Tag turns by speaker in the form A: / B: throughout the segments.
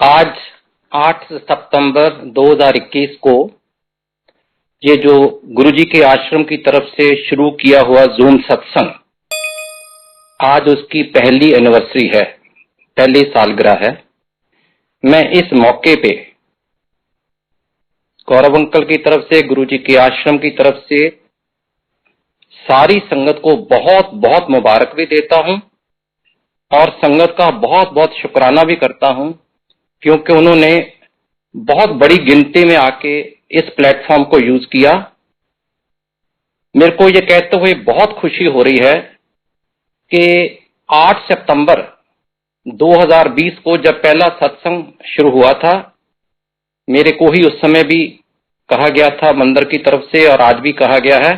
A: आज 8 सितंबर 2021 को ये जो गुरुजी के आश्रम की तरफ से शुरू किया हुआ जूम सत्संग, आज उसकी पहली एनिवर्सरी है, पहली सालगिरह है। मैं इस मौके पे गौरव अंकल की तरफ से, गुरुजी के आश्रम की तरफ से सारी संगत को बहुत बहुत मुबारक भी देता हूं और संगत का बहुत बहुत शुक्राना भी करता हूं, क्योंकि उन्होंने बहुत बड़ी गिनती में आके इस प्लेटफॉर्म को यूज किया। मेरे को ये कहते हुए बहुत खुशी हो रही है कि 8 सितंबर 2020 को जब पहला सत्संग शुरू हुआ था, मेरे को ही उस समय भी कहा गया था मंदिर की तरफ से और आज भी कहा गया है,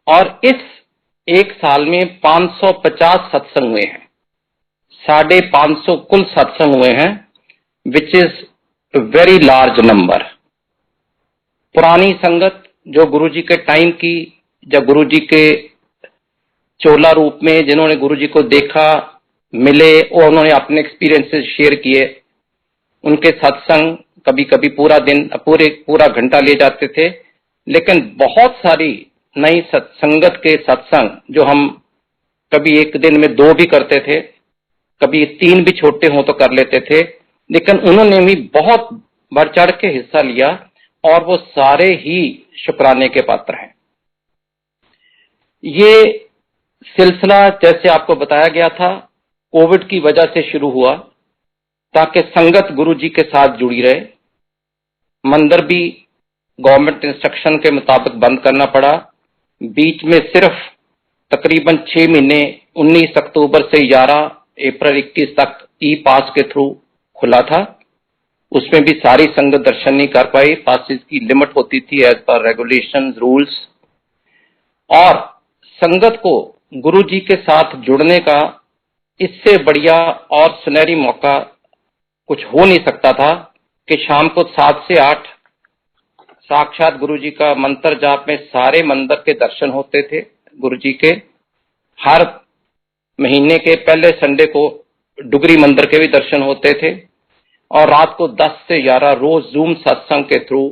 A: और इस एक साल में 550 सत्संग हुए हैं, 550 कुल सत्संग हुए हैं, which is very large number. पुरानी संगत जो गुरुजी के टाइम की, जब गुरुजी के चोला रूप में जिन्होंने गुरुजी को देखा, मिले और उन्होंने अपने एक्सपीरियंसेस शेयर किए, उनके सत्संग कभी कभी पूरा दिन पूरा घंटा ले जाते थे। लेकिन बहुत सारी नई संगत के सत्संग जो हम कभी एक दिन में 2 भी करते थे, कभी 3 भी छोटे हों तो कर लेते थे, लेकिन उन्होंने भी बहुत बढ़ चढ़ के हिस्सा लिया और वो सारे ही शुक्राने के पात्र हैं। ये सिलसिला जैसे आपको बताया गया था, कोविड की वजह से शुरू हुआ ताकि संगत गुरुजी के साथ जुड़ी रहे। मंदिर भी गवर्नमेंट इंस्ट्रक्शन के मुताबिक बंद करना पड़ा। बीच में सिर्फ तकरीबन 6 महीने 19 अक्टूबर से 11 अप्रैल 21 तक ई पास के थ्रू खुला था। उसमें भी सारी संगत दर्शन नहीं कर पाई, पासिस की लिमिट होती थी एज पर रेगुलेशन रूल्स। और संगत को गुरुजी के साथ जुड़ने का इससे बढ़िया और सुनहरी मौका कुछ हो नहीं सकता था कि शाम को 7 से 8 साक्षात गुरुजी का मंत्र जाप में सारे मंदिर के दर्शन होते थे। गुरुजी के हर महीने के पहले संडे को डुगरी मंदिर के भी दर्शन होते थे और रात को 10 से 11 रोज जूम सत्संग के थ्रू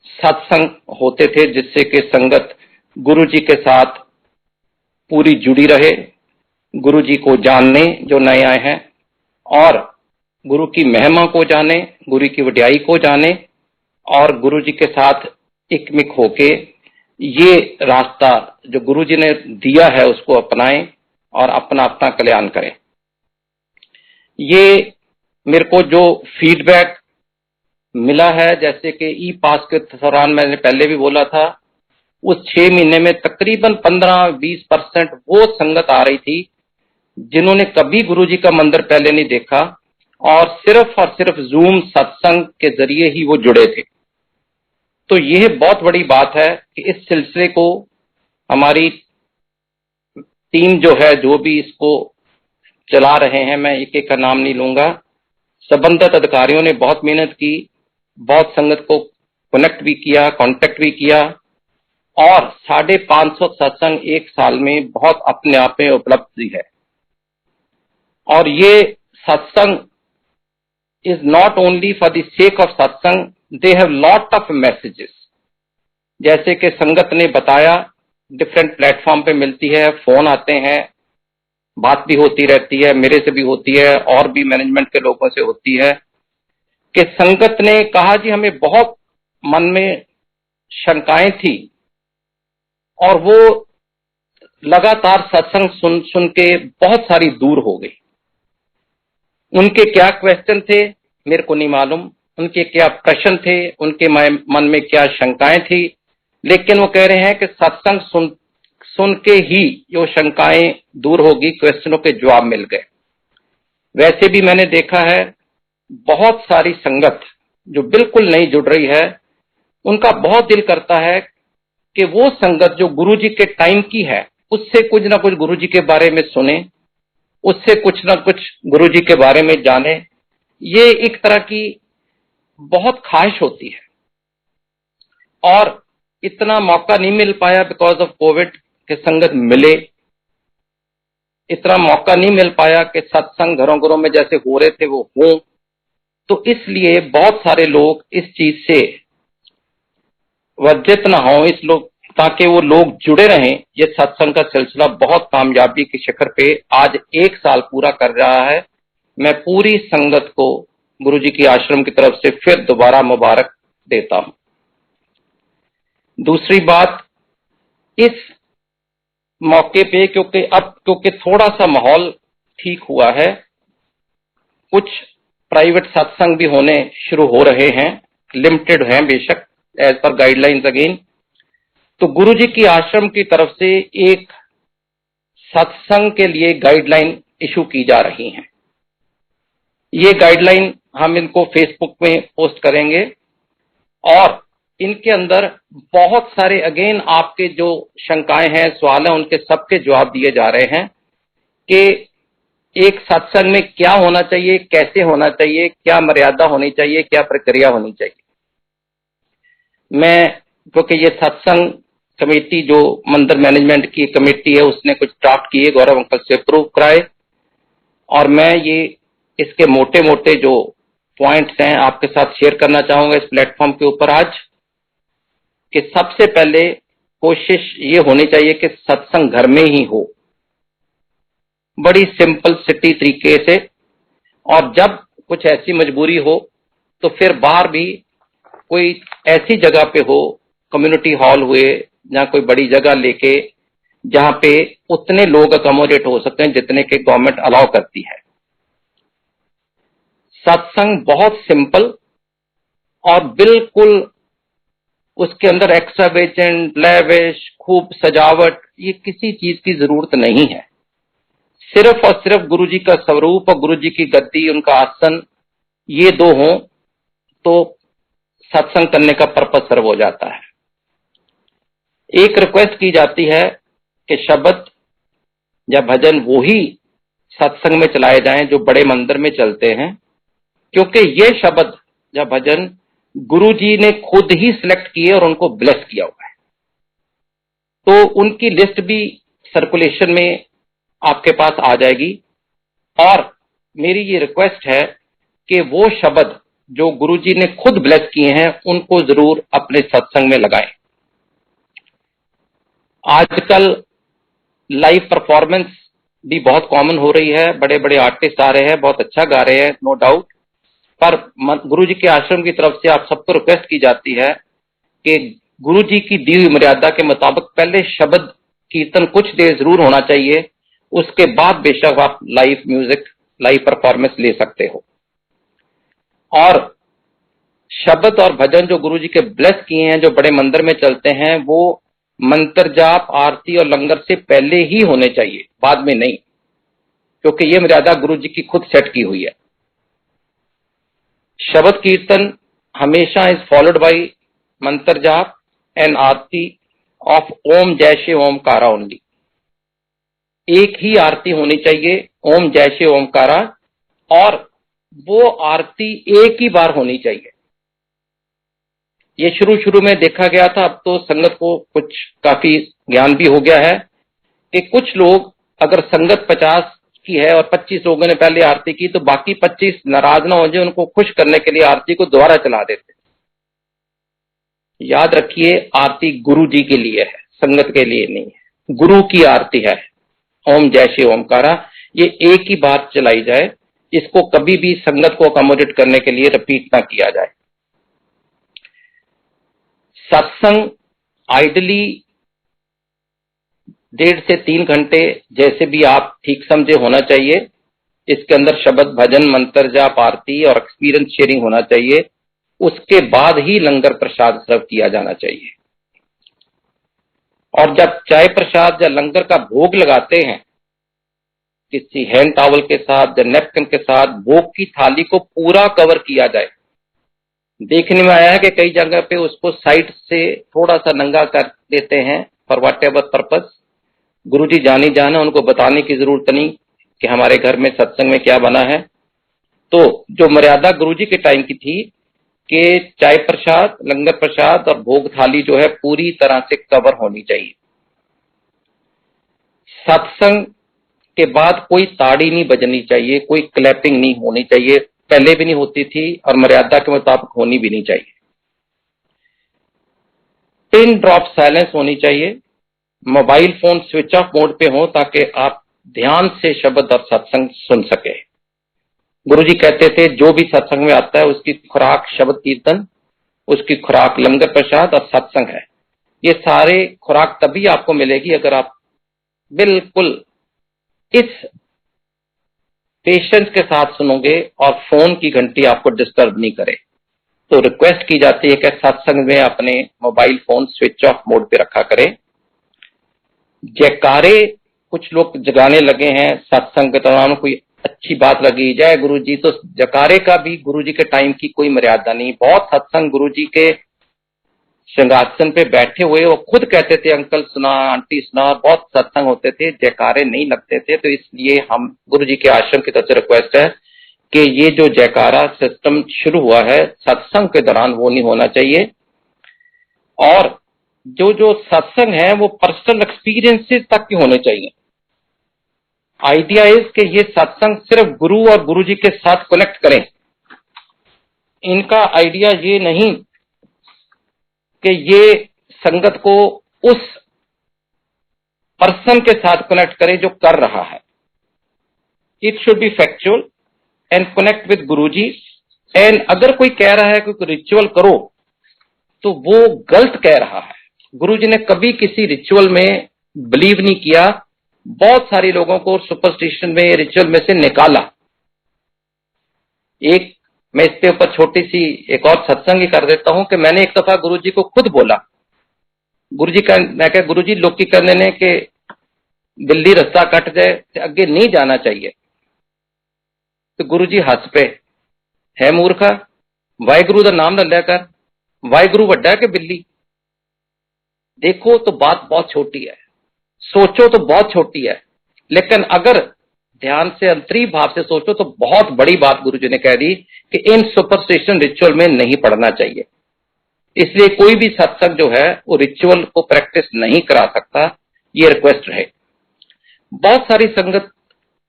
A: सत्संग होते थे, जिससे कि संगत गुरुजी के साथ पूरी जुड़ी रहे, गुरुजी को जानने जो नए आए हैं और गुरु की महिमा को जाने, गुरु की वड्याई को जाने और गुरुजी के साथ एकमिक होके ये रास्ता जो गुरुजी ने दिया है उसको अपनाएं और अपना अपना कल्याण करें। ये मेरे को जो फीडबैक मिला है, जैसे कि ई पास के दौरान मैंने पहले भी बोला था, उस 6 महीने में तकरीबन 15-20% वो संगत आ रही थी जिन्होंने कभी गुरुजी का मंदिर पहले नहीं देखा और सिर्फ जूम सत्संग के जरिए ही वो जुड़े थे। तो यह बहुत बड़ी बात है कि इस सिलसिले को हमारी टीम जो है, जो भी इसको चला रहे हैं, मैं एक एक का नाम नहीं लूंगा, संबंधित अधिकारियों ने बहुत मेहनत की, बहुत संगत को कनेक्ट भी किया, कांटेक्ट भी किया और 550 सत्संग एक साल में बहुत अपने आप में उपलब्धि है। और ये satsang is not only for the sake of satsang, they have lot of messages. जैसे कि संगत ने बताया, डिफरेंट प्लेटफॉर्म पे मिलती है, फोन आते हैं, बात भी होती रहती है, मेरे से भी होती है और भी मैनेजमेंट के लोगों से होती है, कि संगत ने कहा जी हमें बहुत मन में शंकाएं थी और वो लगातार सत्संग सुन सुन के बहुत सारी दूर हो गई। उनके क्या क्वेश्चन थे मेरे को नहीं मालूम, उनके क्या प्रश्न थे, उनके मन में क्या शंकाएं थी, लेकिन वो कह रहे हैं कि सत्संग सुन के ही जो शंकाएं दूर होगी, क्वेश्चनों के जवाब मिल गए। वैसे भी मैंने देखा है बहुत सारी संगत जो बिल्कुल नहीं जुड़ रही है, उनका बहुत दिल करता है कि वो संगत जो गुरुजी के टाइम की है उससे कुछ ना कुछ गुरुजी के बारे में सुने, उससे कुछ ना कुछ गुरुजी के बारे में जाने। ये एक तरह की बहुत ख्वाहिश होती है और इतना मौका नहीं मिल पाया बिकॉज ऑफ कोविड के संगत मिले, इतना मौका नहीं मिल पाया कि सत्संग घरों घरों में जैसे हो रहे थे वो हों। तो इसलिए बहुत सारे लोग इस चीज से वर्जित ना हो, इस लोग ताकि वो लोग जुड़े रहें। ये सत्संग का सिलसिला बहुत कामयाबी के शिखर पे आज 1 साल पूरा कर रहा है। मैं पूरी संगत को गुरु जी की आश्रम की तरफ से फिर दोबारा मुबारक देता हूं। दूसरी बात, इस मौके पे क्योंकि थोड़ा सा माहौल ठीक हुआ है, कुछ प्राइवेट सत्संग भी होने शुरू हो रहे हैं, लिमिटेड हैं बेशक एज पर गाइडलाइंस अगेन। तो गुरु जी की आश्रम की तरफ से एक सत्संग के लिए गाइडलाइन इशू की जा रही हैं। ये गाइडलाइन हम इनको फेसबुक में पोस्ट करेंगे और इनके अंदर बहुत सारे अगेन आपके जो शंकाएं हैं, सवाल हैं, उनके सबके जवाब दिए जा रहे हैं कि एक सत्संग में क्या होना चाहिए, कैसे होना चाहिए, क्या मर्यादा होनी चाहिए, क्या प्रक्रिया होनी चाहिए। मैं क्योंकि ये सत्संग कमेटी जो मंदिर मैनेजमेंट की कमेटी है उसने कुछ ड्राफ्ट किए, गौरव अंकल से अप्रूव कराए, और मैं ये इसके मोटे मोटे जो पॉइंट्स हैं आपके साथ शेयर करना चाहूंगा इस प्लेटफॉर्म के ऊपर आज। कि सबसे पहले कोशिश ये होनी चाहिए कि सत्संग घर में ही हो, बड़ी सिंपल सिटी तरीके से, और जब कुछ ऐसी मजबूरी हो तो फिर बाहर भी कोई ऐसी जगह पे हो, कम्युनिटी हॉल हुए, जहां कोई बड़ी जगह लेके जहां पे उतने लोग अकोमोडेट हो सकते हैं जितने के गवर्नमेंट अलाउ करती है। सत्संग बहुत सिंपल और बिल्कुल उसके अंदर एक्स्ट्रावेजेंट, लेविश, खूब सजावट, ये किसी चीज की जरूरत नहीं है। सिर्फ और सिर्फ गुरु जी का स्वरूप और गुरु जी की गद्दी, उनका आसन, ये दो हों तो सत्संग करने का पर्पस सर्व हो जाता है। एक रिक्वेस्ट की जाती है कि शब्द या भजन वो ही सत्संग में चलाए जाएं जो बड़े मंदिर में चलते हैं, क्योंकि ये शब्द या भजन गुरु जी ने खुद ही सिलेक्ट किए और उनको ब्लेस किया हुआ है। तो उनकी लिस्ट भी सर्कुलेशन में आपके पास आ जाएगी, और मेरी ये रिक्वेस्ट है कि वो शब्द जो गुरु जी ने खुद ब्लेस किए हैं उनको जरूर अपने सत्संग में लगाएं। आजकल लाइव परफॉर्मेंस भी बहुत कॉमन हो रही है, बड़े बड़े आर्टिस्ट आ रहे हैं, बहुत अच्छा गा रहे हैं, नो डाउट, पर गुरु जी के आश्रम की तरफ से आप सबको रिक्वेस्ट की जाती है कि गुरु जी की दी हुई मर्यादा के मुताबिक पहले शब्द कीर्तन कुछ देर जरूर होना चाहिए, उसके बाद बेशक आप लाइव म्यूजिक, लाइव परफॉर्मेंस ले सकते हो। और शब्द और भजन जो गुरु जी के ब्लेस किए हैं, जो बड़े मंदिर में चलते हैं, वो मंत्र जाप, आरती और लंगर से पहले ही होने चाहिए, बाद में नहीं, क्योंकि ये मर्यादा गुरु जी की खुद सेट की हुई है। शब्द कीर्तन हमेशा इज फॉलोड बाय मंत्र जाप एंड आरती ऑफ ओम जय शिव ओमकारा ओनली। एक ही आरती होनी चाहिए, ओम जय शिव ओमकारा, और वो आरती एक ही बार होनी चाहिए। ये शुरू में देखा गया था, अब तो संगत को कुछ काफी ज्ञान भी हो गया है कि कुछ लोग, अगर संगत 50 की है और 25 लोगों ने पहले आरती की, तो बाकी 25 नाराज ना हो जाए, उनको खुश करने के लिए आरती को दोबारा चला देते। याद रखिए, आरती गुरु जी के लिए है, संगत के लिए नहीं है। गुरु की आरती है ओम जय शिव ओमकारा, ये एक ही बार चलाई जाए, इसको कभी भी संगत को अकोमोडेट करने के लिए रिपीट ना किया जाए। सत्संग आइडली 1.5 से 3 घंटे जैसे भी आप ठीक समझे होना चाहिए। इसके अंदर शब्द, भजन, मंत्र जाप, आरती और एक्सपीरियंस शेयरिंग होना चाहिए। उसके बाद ही लंगर प्रसाद सर्व किया जाना चाहिए। और जब चाय प्रसाद या लंगर का भोग लगाते हैं, किसी हैंड टॉवल के साथ या नैपकिन के साथ भोग की थाली को पूरा कवर किया जाए। देखने में आया है कि कई जगह पे उसको साइड से थोड़ा सा नंगा कर देते हैं फॉर वट एवर पर्पज। गुरु जी जानी जाना, उनको बताने की जरूरत नहीं कि हमारे घर में सत्संग में क्या बना है। तो जो मर्यादा गुरु जी के टाइम की थी कि चाय प्रसाद, लंगर प्रसाद और भोग थाली जो है पूरी तरह से कवर होनी चाहिए। सत्संग के बाद कोई ताड़ी नहीं बजनी चाहिए, कोई क्लैपिंग नहीं होनी चाहिए। पहले भी नहीं होती थी और मर्यादा के मुताबिक होनी भी नहीं चाहिए। पिन ड्रॉप साइलेंस होनी चाहिए, mobile phone switch off mode पे हो ताकि आप ध्यान से शब्द और सत्संग सुन सके। गुरुजी कहते थे जो भी सत्संग में आता है उसकी खुराक शब्द कीर्तन, उसकी खुराक लंगर प्रसाद और सत्संग है। ये सारे खुराक तभी आपको मिलेगी अगर आप बिल्कुल इस पेशेंस के साथ सुनोगे और फोन की घंटी आपको डिस्टर्ब नहीं करे। तो रिक्वेस्ट की जाती है कि सत्संग में अपने mobile phone switch off mode पे रखा करें। जयकारे कुछ लोग जगाने लगे हैं सत्संग के दौरान, कोई अच्छी बात लगी जय गुरुजी, तो जयकारे का भी गुरुजी के टाइम की कोई मर्यादा नहीं। बहुत सत्संग गुरुजी के सिंहासन पे बैठे हुए वो खुद कहते थे अंकल सुना, आंटी सुना, बहुत सत्संग होते थे, जयकारे नहीं लगते थे। तो इसलिए हम गुरुजी के आश्रम की तरफ से रिक्वेस्ट है कि ये जो जयकारा सिस्टम शुरू हुआ है सत्संग के दौरान वो नहीं होना चाहिए। और जो जो सत्संग है वो पर्सनल एक्सपीरियंसेस तक के होने चाहिए। आइडिया इज कि ये सत्संग सिर्फ गुरु और गुरुजी के साथ कनेक्ट करें। इनका आइडिया ये नहीं कि ये संगत को उस पर्सन के साथ कनेक्ट करे जो कर रहा है। It should be factual and connect with Guruji. And अगर कोई कह रहा है कि कोई रिचुअल करो तो वो गलत कह रहा है। गुरुजी ने कभी किसी रिचुअल में बिलीव नहीं किया। बहुत सारे लोगों को सुपरस्टिशन में रिचुअल में से निकाला। एक मैं इसके ऊपर छोटी सी एक और सत्संग ही कर देता हूं कि मैंने एक दफा गुरुजी को खुद बोला, गुरुजी का मैं कह गुरुजी लोग की करने ने कि बिल्ली रास्ता कट जाए तो आगे नहीं जाना चाहिए। तो गुरुजी हंस पे, है मूर्खा, वाहिगुरु का नाम न लिया कर, वाहिगुरु वड्डा है कि बिल्ली। देखो तो बात बहुत छोटी है, सोचो तो बहुत छोटी है, लेकिन अगर ध्यान से अंतरी भाव से सोचो तो बहुत बड़ी बात गुरुजी ने कह दी कि इन सुपरस्टिशन रिचुअल में नहीं पढ़ना चाहिए। इसलिए कोई भी सत्संग जो है वो रिचुअल को प्रैक्टिस नहीं करा सकता। ये रिक्वेस्ट रहे। बहुत सारी संगत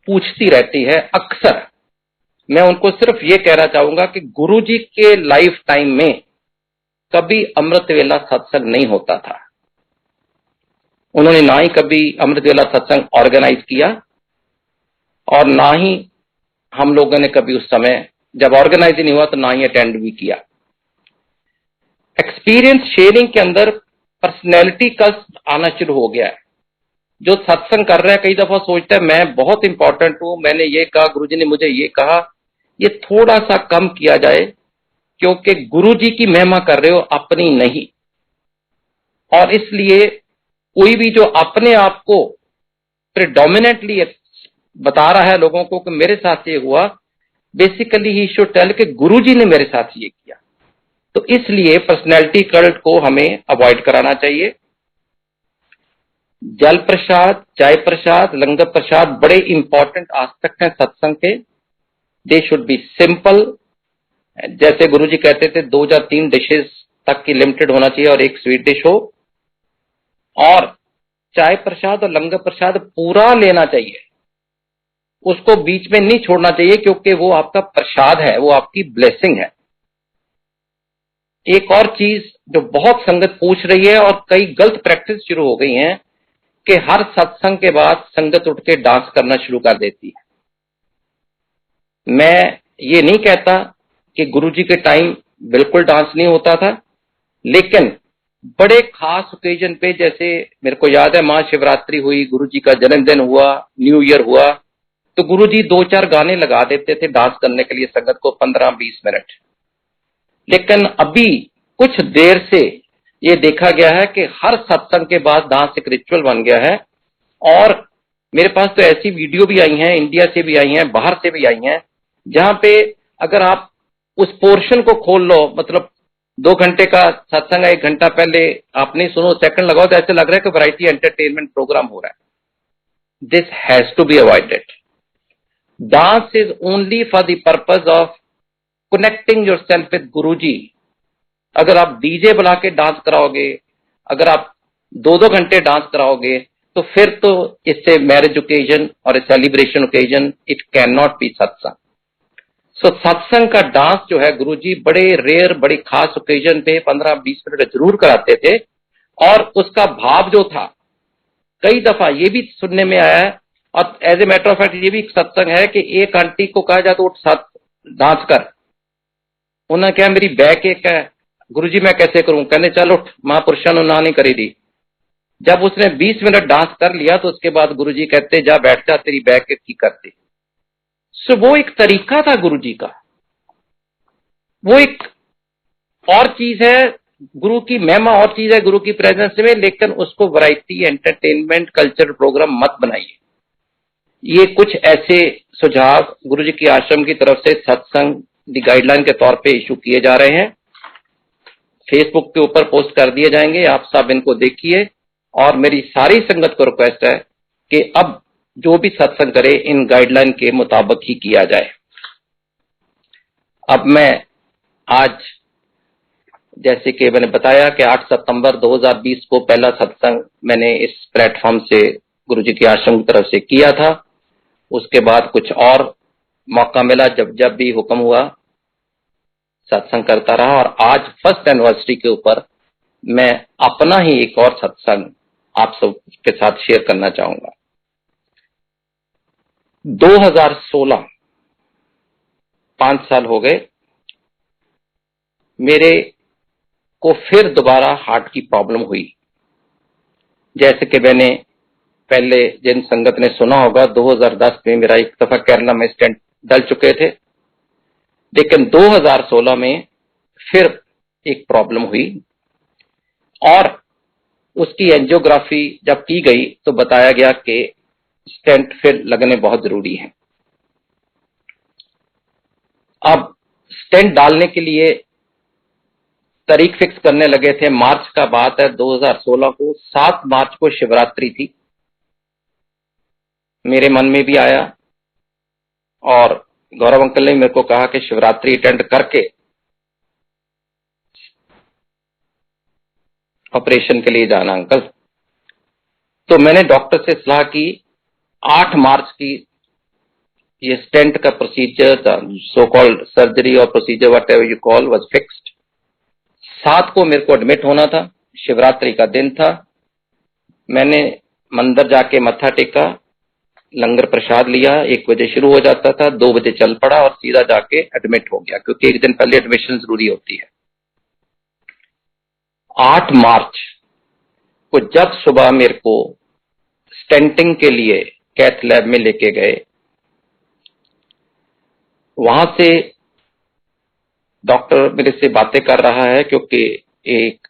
A: पूछती रहती है, अक्सर मैं उनको सिर्फ ये कहना चाहूंगा कि गुरुजी के लाइफ टाइम में कभी अमृत वेला सत्संग नहीं होता था। उन्होंने ना ही कभी अमृत वेला सत्संग ऑर्गेनाइज किया और ना ही हम लोगों ने कभी उस समय जब ऑर्गेनाइज नहीं हुआ तो ना ही अटेंड भी किया। एक्सपीरियंस शेयरिंग के अंदर पर्सनैलिटी का आना शुरू हो गया है। जो सत्संग कर रहे हैं कई दफा सोचता है मैं बहुत इंपॉर्टेंट हूं, मैंने ये कहा, गुरुजी ने मुझे ये कहा। ये थोड़ा सा कम किया जाए क्योंकि गुरुजी की महिमा कर रहे हो, अपनी नहीं। और इसलिए कोई भी जो अपने आप को प्रिडोमिनेंटली बता रहा है लोगों को कि मेरे साथ ये हुआ, बेसिकली ही शुड टेल कि गुरुजी ने मेरे साथ ये किया। तो इसलिए पर्सनैलिटी कल्ट को हमें अवॉइड कराना चाहिए। जल प्रसाद, चाय प्रसाद, लंगर प्रसाद बड़े इंपॉर्टेंट एस्पेक्ट हैं सत्संग के। दे शुड बी सिंपल। जैसे गुरुजी कहते थे 2 या 3 डिशेस तक की लिमिटेड होना चाहिए और एक स्वीट डिश हो। और चाय प्रसाद और लंगर प्रसाद पूरा लेना चाहिए, उसको बीच में नहीं छोड़ना चाहिए क्योंकि वो आपका प्रसाद है, वो आपकी ब्लेसिंग है। एक और चीज जो बहुत संगत पूछ रही है और कई गलत प्रैक्टिस शुरू हो गई हैं कि हर सत्संग के बाद संगत उठ के डांस करना शुरू कर देती है। मैं ये नहीं कहता कि गुरुजी के टाइम बिल्कुल डांस नहीं होता था, लेकिन बड़े खास ओकेजन पे, जैसे मेरे को याद है महाशिवरात्रि हुई, गुरुजी का जन्मदिन हुआ, न्यू ईयर हुआ, तो गुरुजी 2-4 गाने लगा देते थे डांस करने के लिए संगत को 15-20 मिनट। लेकिन अभी कुछ देर से ये देखा गया है कि हर सत्संग के बाद डांस एक रिचुअल बन गया है। और मेरे पास तो ऐसी वीडियो भी आई हैं, इंडिया से भी आई हैं, बाहर से भी आई हैं, जहां पे अगर आप उस पोर्शन को खोल लो, मतलब 2 घंटे का सत्संग है, 1 घंटा पहले आपने सुनो, सेकंड लगाओ तो ऐसे लग रहा है कि वैरायटी एंटरटेनमेंट प्रोग्राम हो रहा है। This has to be avoided. Dance is only for the purpose of connecting yourself with Guruji. अगर आप डीजे बुला के डांस कराओगे, अगर आप 2-2 घंटे डांस कराओगे, तो फिर तो इससे मैरिज ओकेजन और celebration occasion, it can not be सत्संग। सो सत्संग का डांस जो है गुरुजी बड़े रेयर, बड़ी खास ओकेजन पे 15-20 मिनट जरूर कराते थे। और उसका भाव जो था, कई दफा ये भी सुनने में आया है, और as a matter of fact ये भी एक सत्संग है कि एक आंटी को कहा जाता उठ साथ डांस कर। उन्होंने क्या, मेरी बैक एक है गुरुजी, मैं कैसे करूं? कहने चल उठ, महापुरुषों ने ना नहीं करी दी। जब उसने 20 मिनट डांस कर लिया तो उसके बाद गुरुजी कहते जा बैठ जा, तेरी बैक एक ठीक करती। सो वो एक तरीका था गुरुजी का, वो एक और चीज है, गुरु की महिमा और चीज है गुरु की प्रेजेंस में, लेकिन उसको वैरायटी एंटरटेनमेंट कल्चर प्रोग्राम मत बनाइए। ये कुछ ऐसे सुझाव गुरुजी की आश्रम की तरफ से सत्संग दी गाइडलाइन के तौर पे इशू किए जा रहे हैं, फेसबुक के ऊपर पोस्ट कर दिए जाएंगे, आप सब इनको देखिए। और मेरी सारी संगत को रिक्वेस्ट है कि अब जो भी सत्संग करे इन गाइडलाइन के मुताबिक ही किया जाए। अब मैं आज, जैसे कि मैंने बताया कि 8 सितंबर 2020 को पहला सत्संग मैंने इस प्लेटफॉर्म से गुरुजी की आश्रम की तरफ से किया था। उसके बाद कुछ और मौका मिला, जब जब भी हुक्म हुआ सत्संग करता रहा। और आज फर्स्ट एनिवर्सरी के ऊपर मैं अपना ही एक और सत्संग आप सबके साथ शेयर करना चाहूंगा। 2016, 5 साल हो गए, मेरे को फिर दोबारा हार्ट की प्रॉब्लम हुई। जैसे कि मैंने पहले जिन संगत ने सुना होगा, 2010 में मेरा एक दफा केरला में स्टेंट डल चुके थे, लेकिन 2016 में फिर एक प्रॉब्लम हुई और उसकी एंजियोग्राफी जब की गई तो बताया गया कि स्टेंट फिर लगने बहुत जरूरी है। अब स्टेंट डालने के लिए तारीख फिक्स करने लगे थे, मार्च का बात है 2016 को। 7 मार्च को शिवरात्रि थी। मेरे मन में भी आया और गौरव अंकल ने मेरे को कहा कि शिवरात्रि अटेंड करके ऑपरेशन के लिए जाना अंकल। तो मैंने डॉक्टर से सलाह की। 8 मार्च की ये स्टेंट का प्रोसीजर, सो कॉल्ड सर्जरी और procedure what ever you call, was fixed. 7 को मेरे को एडमिट होना था, शिवरात्रि का दिन था। मैंने मंदिर जाके मत्था टेका, लंगर प्रसाद लिया, 1 बजे शुरू हो जाता था, 2 बजे चल पड़ा और सीधा जाके एडमिट हो गया, क्योंकि एक दिन पहले एडमिशन जरूरी होती है। 8 मार्च को जब सुबह मेरे को स्टेंटिंग के लिए कैथ लैब में लेके गए, वहां से डॉक्टर मेरे से बातें कर रहा है, क्योंकि एक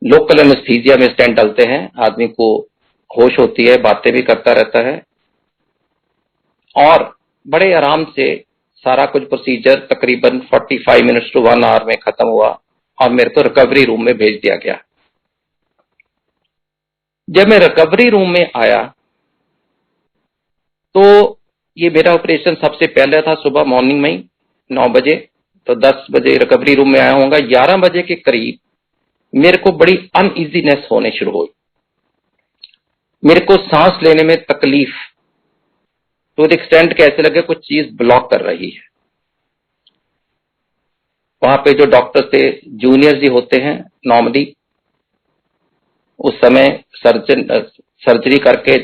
A: लोकल एनेस्थीसिया में स्टेंट डालते हैं, आदमी को होश होती है, बातें भी करता रहता है। और बड़े आराम से सारा कुछ प्रोसीजर तकरीबन 45 मिनट्स टू 1 आवर में खत्म हुआ और मेरे को रिकवरी रूम में भेज दिया गया। जब मैं रिकवरी रूम में आया तो ये मेरा ऑपरेशन सबसे पहले था सुबह मॉर्निंग में ही 9 बजे, तो 10 बजे रिकवरी रूम में आया होगा। 11 बजे के करीब मेरे को बड़ी अनइजीनेस होने शुरू हुई, मेरे को सांस लेने में तकलीफ, तो एक्सटेंट कैसे लगे कुछ चीज ब्लॉक कर रही है। वहां पे जो डॉक्टर थे, जूनियर्स ही होते हैं नॉर्मली, उस समय सर्जरी करके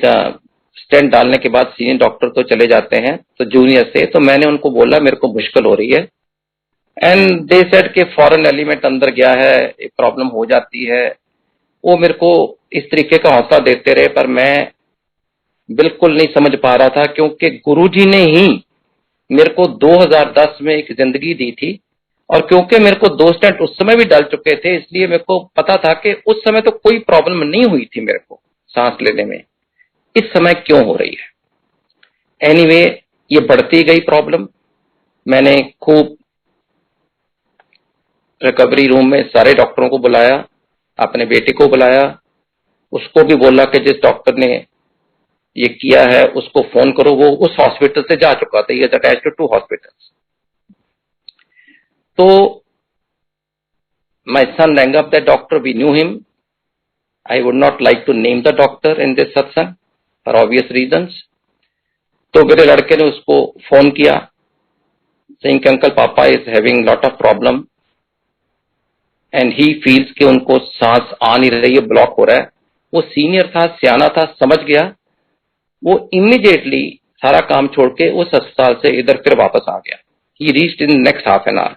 A: स्टेंट डालने के बाद सीनियर डॉक्टर तो चले जाते हैं, तो जूनियर से, तो मैंने उनको बोला मेरे को मुश्किल हो रही है, एंड दे सेड के फॉरेन एलिमेंट अंदर गया है, एक प्रॉब्लम हो जाती है। वो मेरे को इस तरीके का हौसला देते रहे, पर मैं बिल्कुल नहीं समझ पा रहा था, क्योंकि गुरुजी ने ही मेरे को 2010 में एक जिंदगी दी थी, और क्योंकि मेरे को 2 स्टेंट उस समय भी डाल चुके थे, इसलिए मेरे को पता था कि उस समय तो कोई प्रॉब्लम नहीं हुई थी मेरे को सांस लेने में, इस समय क्यों हो रही है। एनीवे, ये बढ़ती गई प्रॉब्लम। मैंने खूब रिकवरी रूम में सारे डॉक्टरों को बुलाया, अपने बेटे को बुलाया, उसको भी बोला कि जिस डॉक्टर ने ये किया है उसको फोन करो, वो उस हॉस्पिटल से जा चुका था, ये अटैच टू 2 हॉस्पिटल्स। तो my son rang up that doctor, we knew him. I would not like to name the doctor in this satsang for obvious reasons. तो मेरे लड़के ने उसको फोन किया सेइंग कि अंकल पापा is having lot of problem and he feels कि उनको सांस आ नहीं रही है, ब्लॉक हो रहा है। वो सीनियर था, सियाना था, समझ गया। वो इमीडिएटली सारा काम छोड़ के उस अस्पताल से इधर फिर वापस आ गया। ही reached in next half an hour.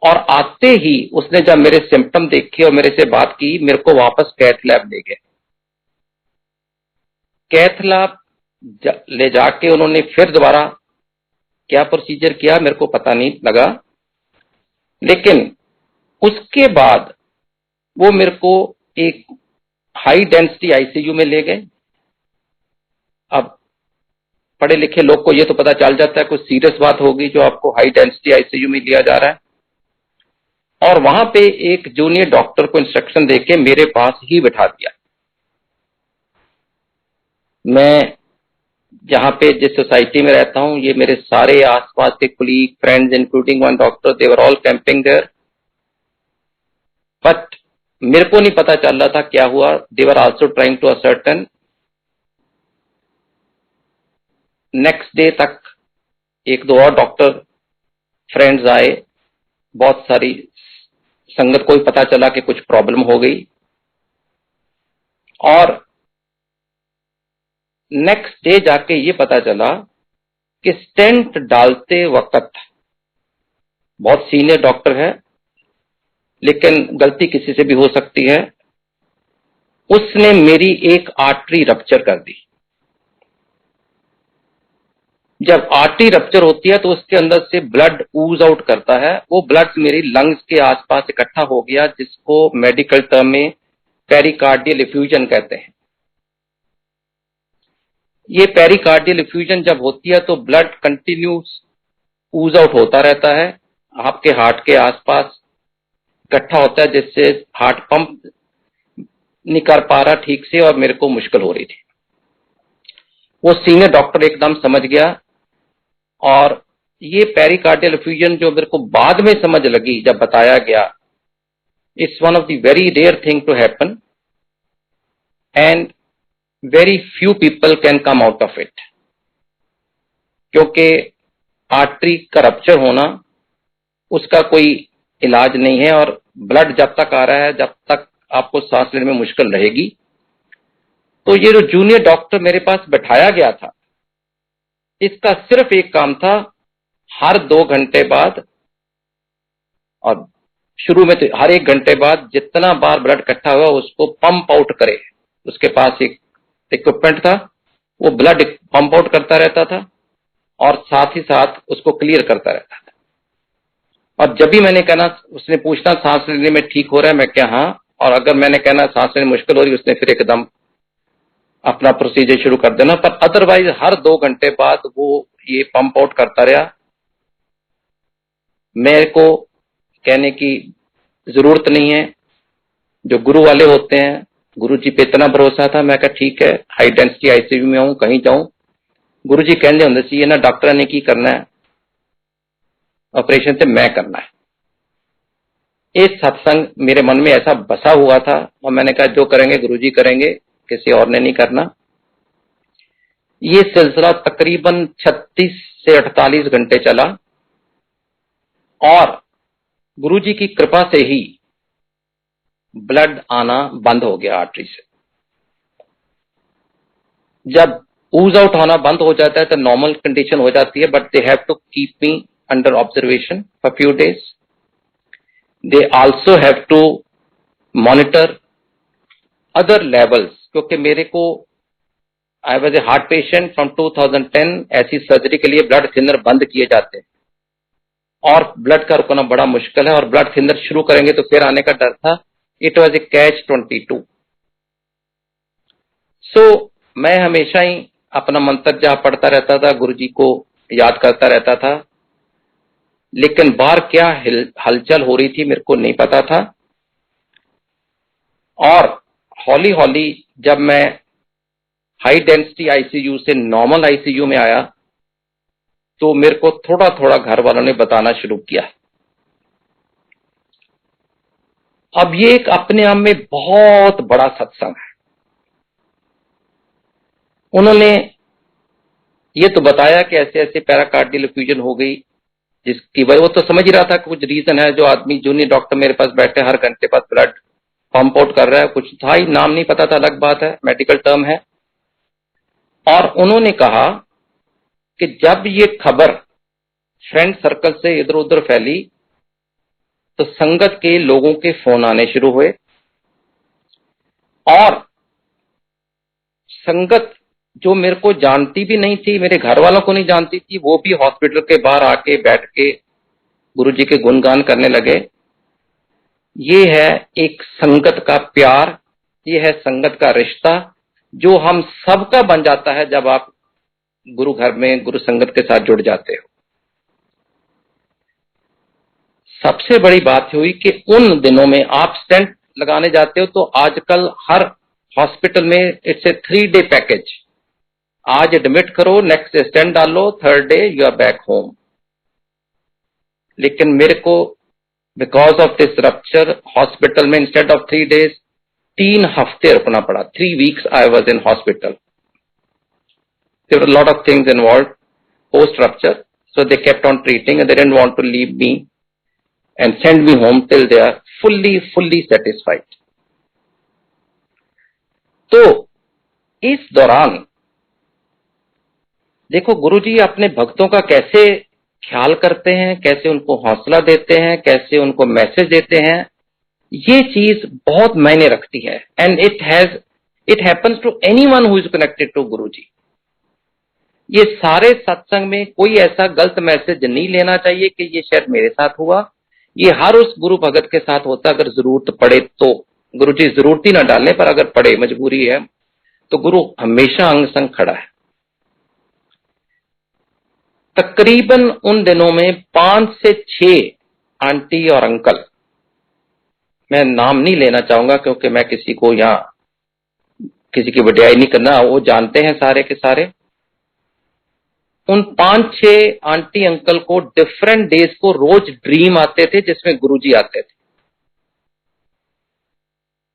A: और आते ही उसने जब मेरे सिम्टम देखे और मेरे से बात की, मेरे को वापस कैथ लैब ले गए। कैथ लैब ले जाके उन्होंने फिर दोबारा क्या प्रोसीजर किया मेरे को पता नहीं लगा, लेकिन उसके बाद वो मेरे को एक हाई डेंसिटी आईसीयू में ले गए। अब पढ़े लिखे लोग को ये तो पता चल जाता है कुछ सीरियस बात होगी जो आपको हाई डेंसिटी आईसीयू में लिया जा रहा है। और वहां पे एक जूनियर डॉक्टर को इंस्ट्रक्शन देके मेरे पास ही बिठा दिया। मैं जहां पे जिस सोसाइटी में रहता हूं, ये मेरे सारे आसपास के colleague, friends, including one doctor, they were all camping there. But मेरे को नहीं पता चल रहा था क्या हुआ। They were also trying to ascertain. Next day तक एक दो और डॉक्टर फ्रेंड्स आए, बहुत सारी संगत को भी पता चला कि कुछ प्रॉब्लम हो गई। और नेक्स्ट डे जाके ये पता चला कि स्टेंट डालते वक्त, बहुत सीनियर डॉक्टर है लेकिन गलती किसी से भी हो सकती है, उसने मेरी एक आर्टरी रप्चर कर दी। जब आर्टरी रप्चर होती है तो उसके अंदर से ब्लड ऊज आउट करता है। वो ब्लड मेरी लंग्स के आसपास इकट्ठा हो गया, जिसको मेडिकल टर्म में पेरिकार्डियल इफ्यूजन कहते हैं। ये पेरिकार्डियल इफ्यूजन जब होती है तो ब्लड कंटिन्यूस ऊज आउट होता रहता है, आपके हार्ट के आसपास इकट्ठा होता है, जिससे हार्ट पंप नहीं कर पा रहा ठीक से और मेरे को मुश्किल हो रही थी। वो सीनियर डॉक्टर एकदम समझ गया। और ये पेरिकार्डियल इफ्यूजन जो मेरे को बाद में समझ लगी जब बताया गया, it's one of the very rare thing to happen and very few people can come out of it. क्योंकि आर्टरी का रप्चर होना, उसका कोई इलाज नहीं है और ब्लड जब तक आ रहा है जब तक आपको सांस लेने में मुश्किल रहेगी। तो ये जो जूनियर डॉक्टर मेरे पास बैठाया गया था, इसका सिर्फ एक काम था, हर 2 घंटे बाद, और शुरू में तो हर 1 घंटे बाद जितना बार ब्लड इकट्ठा हुआ उसको पंप आउट करे। उसके पास एक इक्विपमेंट था, वो ब्लड पंप आउट करता रहता था और साथ ही साथ उसको क्लियर करता रहता था। और जब भी मैंने कहना, उसने पूछना सांस लेने में ठीक हो रहा है, मैं क्या हाँ, और अगर मैंने कहना सांस लेने में मुश्किल हो रही, उसने फिर एकदम अपना प्रोसीजर शुरू कर देना। पर अदरवाइज हर 2 घंटे बाद वो ये पंप आउट करता रहा। मेरे को कहने की जरूरत नहीं है, जो गुरु वाले होते हैं, गुरु जी पे इतना भरोसा था। मैं कहा ठीक है, हाई डेंसिटी आईसीयू में हूं, कहीं जाऊं, गुरु जी कहने होने चाहिए ना, डॉक्टर ने की करना है, ऑपरेशन से मैं करना है। इस सत्संग मेरे मन में ऐसा बसा हुआ था और मैंने कहा जो करेंगे गुरु जी करेंगे, किसी और ने नहीं करना। ये सिलसिला तकरीबन 36 से 48 घंटे चला और गुरुजी की कृपा से ही ब्लड आना बंद हो गया आर्टरी से। जब ऊज आउट होना बंद हो जाता है तो नॉर्मल कंडीशन हो जाती है, but they have to keep me under observation for few days. They also have to monitor other levels, क्योंकि मेरे को, I was a heart patient from 2010। ऐसी सर्जरी के लिए ब्लड थिनर बंद किए जाते हैं और ब्लड का रुकना बड़ा मुश्किल है, और ब्लड थिनर शुरू करेंगे तो फिर आने का डर था। It was a catch 22। सो मैं हमेशा ही अपना मंत्र जहां पढ़ता रहता था, गुरुजी को याद करता रहता था, लेकिन बाहर क्या हलचल हो रही थी मेरे को नहीं पता था। और हौली हौली जब मैं हाई डेंसिटी आईसीयू से नॉर्मल आईसीयू में आया तो मेरे को थोड़ा थोड़ा घर वालों ने बताना शुरू किया। अब ये एक अपने आप में बहुत बड़ा सत्संग है। उन्होंने ये तो बताया कि ऐसे ऐसे पैराकार्डियल एफ्यूजन हो गई, जिसकी वजह, वो तो समझ ही रहा था कि कुछ रीजन है, जो आदमी जूनियर डॉक्टर मेरे पास बैठे हर घंटे बाद ब्लड पंप आउट कर रहा है, कुछ था ही, नाम नहीं पता था, अलग बात है, मेडिकल टर्म है। और उन्होंने कहा कि जब ये खबर फ्रेंड सर्कल से इधर उधर फैली तो संगत के लोगों के फोन आने शुरू हुए, और संगत जो मेरे को जानती भी नहीं थी, मेरे घर वालों को नहीं जानती थी, वो भी हॉस्पिटल के बाहर आके बैठ के गुरुजी के गुणगान करने लगे। ये है एक संगत का प्यार, ये है संगत का रिश्ता, जो हम सबका बन जाता है जब आप गुरु घर में गुरु संगत के साथ जुड़ जाते हो। सबसे बड़ी बात हुई कि उन दिनों में आप स्टेंट लगाने जाते हो तो आजकल हर हॉस्पिटल में इट्स ए 3 डे पैकेज, आज एडमिट करो, नेक्स्ट स्टेंट डालो, third day you are back home. लेकिन मेरे को because of this rupture hospital में इंस्टेड ऑफ 3 days 3 हफ्ते रुकना पड़ा। 3 weeks I was in hospital. There were lot of things involve post rupture, so they kept on treating and they didn't want to leave me and send me home till they are fully satisfied. तो इस दौरान देखो गुरुजी अपने भक्तों का कैसे ख्याल करते हैं, कैसे उनको हौसला देते हैं, कैसे उनको मैसेज देते हैं, ये चीज बहुत मायने रखती है। And it happens to anyone who is connected to Guruji. ये सारे सत्संग में कोई ऐसा गलत मैसेज नहीं लेना चाहिए कि ये शायद मेरे साथ हुआ, ये हर उस गुरु भगत के साथ होता। अगर जरूरत पड़े तो गुरुजी जरूरत ही ना डालने, पर अगर पड़े मजबूरी है तो गुरु हमेशा अंग संग खड़ा है। तकरीबन उन दिनों में 5 से 6 आंटी और अंकल, मैं नाम नहीं लेना चाहूंगा क्योंकि मैं किसी को यहां किसी की वड्याई नहीं करना, वो जानते हैं सारे के सारे। उन 5-6 आंटी अंकल को डिफरेंट डेज को रोज ड्रीम आते थे जिसमें गुरुजी आते थे।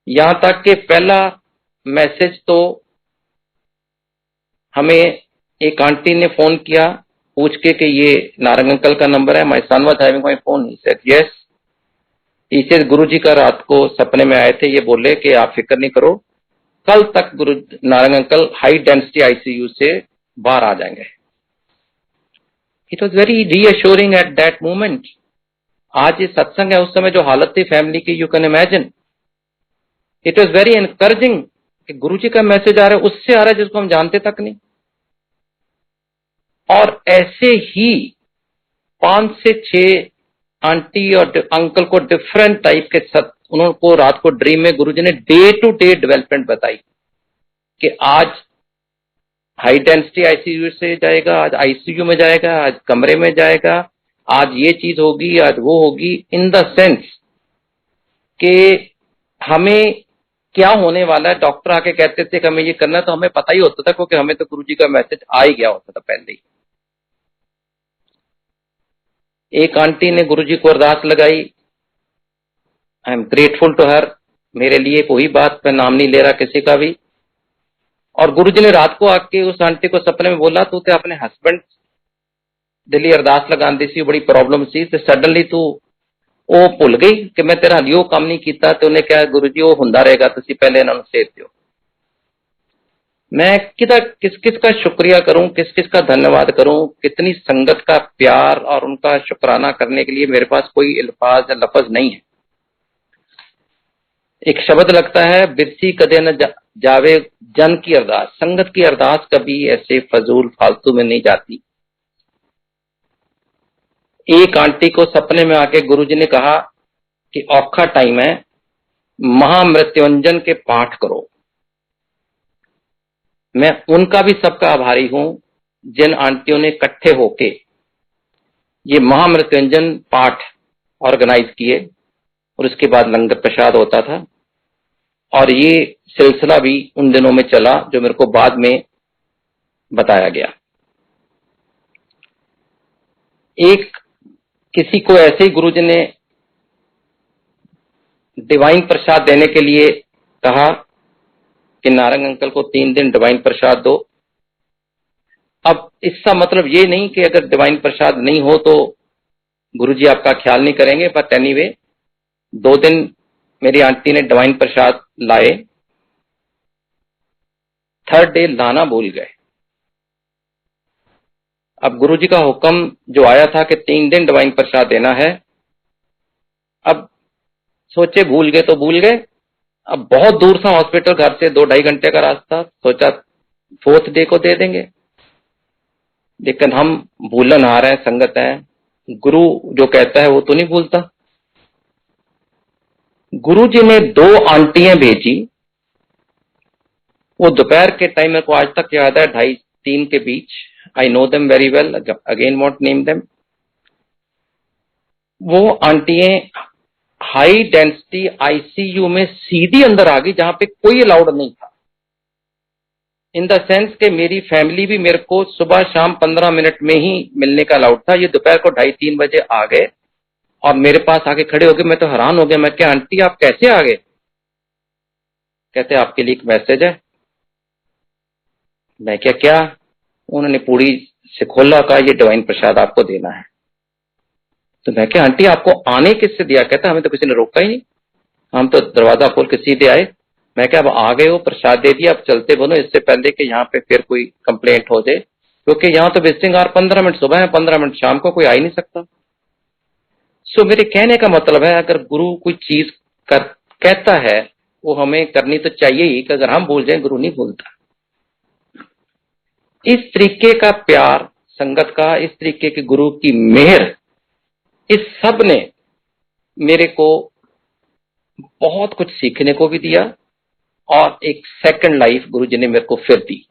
A: यहां तक कि पहला मैसेज तो हमें एक आंटी ने फोन किया पूछ के कि ये नारंग अंकल का नंबर है, my son was having my phone, he said yes. इसे गुरुजी का रात को सपने में आए थे, ये बोले कि आप फिक्र नहीं करो, कल तक गुरु Narang uncle high density ICU से बाहर आ जाएंगे। It was very reassuring at that moment. आज ये सत्संग है, उस समय जो हालत थी फैमिली की, you can imagine. It was very encouraging कि गुरुजी का मैसेज आ रहा है, उससे आ रहा है जिसको हम जानते तक नहीं। और ऐसे ही 5 से 6 आंटी और अंकल को डिफरेंट टाइप के साथ उनको रात को ड्रीम में गुरुजी ने डे टू डे डेवलपमेंट बताई कि आज हाई डेंसिटी आईसीयू से जाएगा, आज आईसीयू में जाएगा, आज कमरे में जाएगा, आज ये चीज होगी, आज वो होगी। इन द सेंस कि हमें क्या होने वाला है, डॉक्टर आके कहते थे कि हमें ये करना, तो हमें पता ही होता था क्योंकि हमें तो गुरुजी का मैसेज आ ही गया होता था पहले ही। एक आंटी ने गुरुजी को अरदास लगाई, I am grateful to her, मेरे लिए कोई बात, मैं नाम नहीं ले रहा किसी का भी। और गुरुजी ने रात को आके उस आंटी को सपने में बोला, तू ते अपने हस्बैंड दिली अरदास लगांदी सी, बड़ी प्रॉब्लम सी, ते सडनली तू वो भुल गई कि मैं तेरा हलियो काम नहीं किया। तो उन्हें कहा गुरुजी वो हुंदा रहेगा, तुसी पहले इन्होंने सेव दियो। मैं किस किस का शुक्रिया करूं, किस किस का धन्यवाद करूं, कितनी संगत का प्यार और उनका शुक्राना करने के लिए मेरे पास कोई अल्फाज या लफ्ज नहीं है। एक शब्द लगता है, बिरसी कदे न जावे जन की अरदास। संगत की अरदास कभी ऐसे फजूल फालतू में नहीं जाती। एक आंटी को सपने में आके गुरुजी ने कहा कि औखा टाइम है, महामृत्युंजन के पाठ करो। मैं उनका भी सबका आभारी हूं जिन आंटियों ने इकट्ठे होके ये महामृत्युंजन पाठ ऑर्गेनाइज किए, और उसके बाद लंगर प्रसाद होता था। और ये सिलसिला भी उन दिनों में चला जो मेरे को बाद में बताया गया। एक किसी को ऐसे ही गुरुजी ने डिवाइन प्रसाद देने के लिए कहा कि नारंग अंकल को 3 दिन डिवाइन प्रसाद दो। अब इसका मतलब ये नहीं कि अगर डिवाइन प्रसाद नहीं हो तो गुरुजी आपका ख्याल नहीं करेंगे, बट एनीवे 2 दिन मेरी आंटी ने डिवाइन प्रसाद लाए, थर्ड डे लाना भूल गए। अब गुरुजी का हुक्म जो आया था कि 3 दिन डिवाइन प्रसाद देना है, अब सोचे भूल गए तो भूल गए। अब बहुत दूर था हॉस्पिटल, घर से 2-2.5 घंटे का रास्ता, सोचा 4th डे को दे देंगे। लेकिन हम भूलन आ रहे हैं, संगत है, गुरु जो कहता है वो तो नहीं भूलता। गुरु जी ने 2 आंटियां भेजी, वो दोपहर के टाइम, मेरे को आज तक याद है, 2:30-3 के बीच। I know them very well, again won't name them. वो आंटियां हाई डेंसिटी आईसीयू में सीधी अंदर आ गई, जहां पे कोई अलाउड नहीं था। इन द सेंस के मेरी फैमिली भी मेरे को सुबह शाम 15 मिनट में ही मिलने का अलाउड था। ये दोपहर को 2:30-3 बजे आ गए और मेरे पास आके खड़े हो गए। मैं तो हैरान हो गया, मैं क्या आंटी आप कैसे आ गए? कहते आपके लिए एक मैसेज है। मैं क्या? उन्होंने पूरी से खोला, कहा ये डिवाइन प्रसाद आपको देना है। तो मैं क्या आंटी आपको आने किससे दिया? कहता हमें तो किसी ने रोका ही नहीं, हम तो दरवाजा खोल के सीधे आए। मैं क्या अब आ गए हो, प्रसाद दे दिया, अब चलते बनो, इससे पहले कि यहाँ पे फिर कोई कंप्लेंट हो जाए, क्योंकि यहाँ तो विजिटिंग आवर 15 मिनट सुबह है, 15 मिनट शाम को, कोई आ ही नहीं सकता। सो मेरे कहने का मतलब है, अगर गुरु कोई चीज कहता है वो हमें करनी तो चाहिए ही, कि अगर हम भूल जाए गुरु नहीं भूलता। इस तरीके का प्यार संगत का, इस तरीके के गुरु की मेहर, इस सब ने मेरे को बहुत कुछ सीखने को भी दिया और एक सेकंड लाइफ गुरु जी ने मेरे को फिर दी।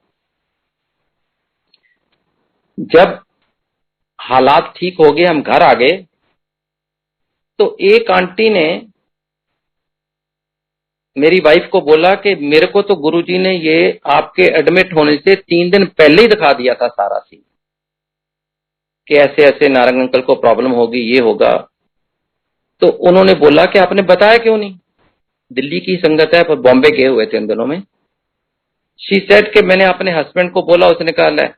A: जब हालात ठीक हो गए, हम घर आ गए, तो एक आंटी ने मेरी वाइफ को बोला कि मेरे को तो गुरुजी ने ये आपके एडमिट होने से 3 दिन पहले ही दिखा दिया था सारा सीन, कि ऐसे ऐसे नारंग अंकल को प्रॉब्लम होगी, ये होगा। तो उन्होंने बोला कि आपने बताया क्यों नहीं? दिल्ली की संगत है, पर बॉम्बे गए हुए थे उन दिनों में। शी सेड कि मैंने अपने हस्बैंड को बोला, उसने कहा ले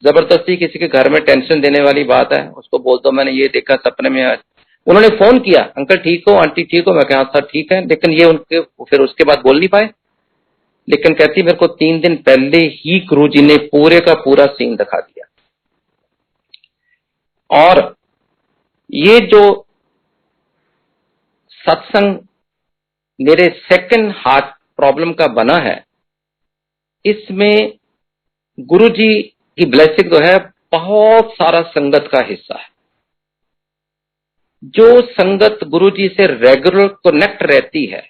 A: जबरदस्ती किसी के घर में टेंशन देने वाली बात है, उसको बोल दो मैंने ये देखा सपने में। आज उन्होंने फोन किया, अंकल ठीक हो, आंटी ठीक हो? मैं कहा सर ठीक है, लेकिन ये उनके फिर उसके बाद बोल नहीं पाए। लेकिन कहती मेरे को 3 दिन पहले ही गुरुजी ने पूरे का पूरा सीन दिखा दिया। और ये जो सत्संग मेरे सेकंड हार्ट प्रॉब्लम का बना है, इसमें गुरुजी की ब्लेसिंग तो है, बहुत सारा संगत का हिस्सा है। जो संगत गुरुजी से रेगुलर कनेक्ट रहती है,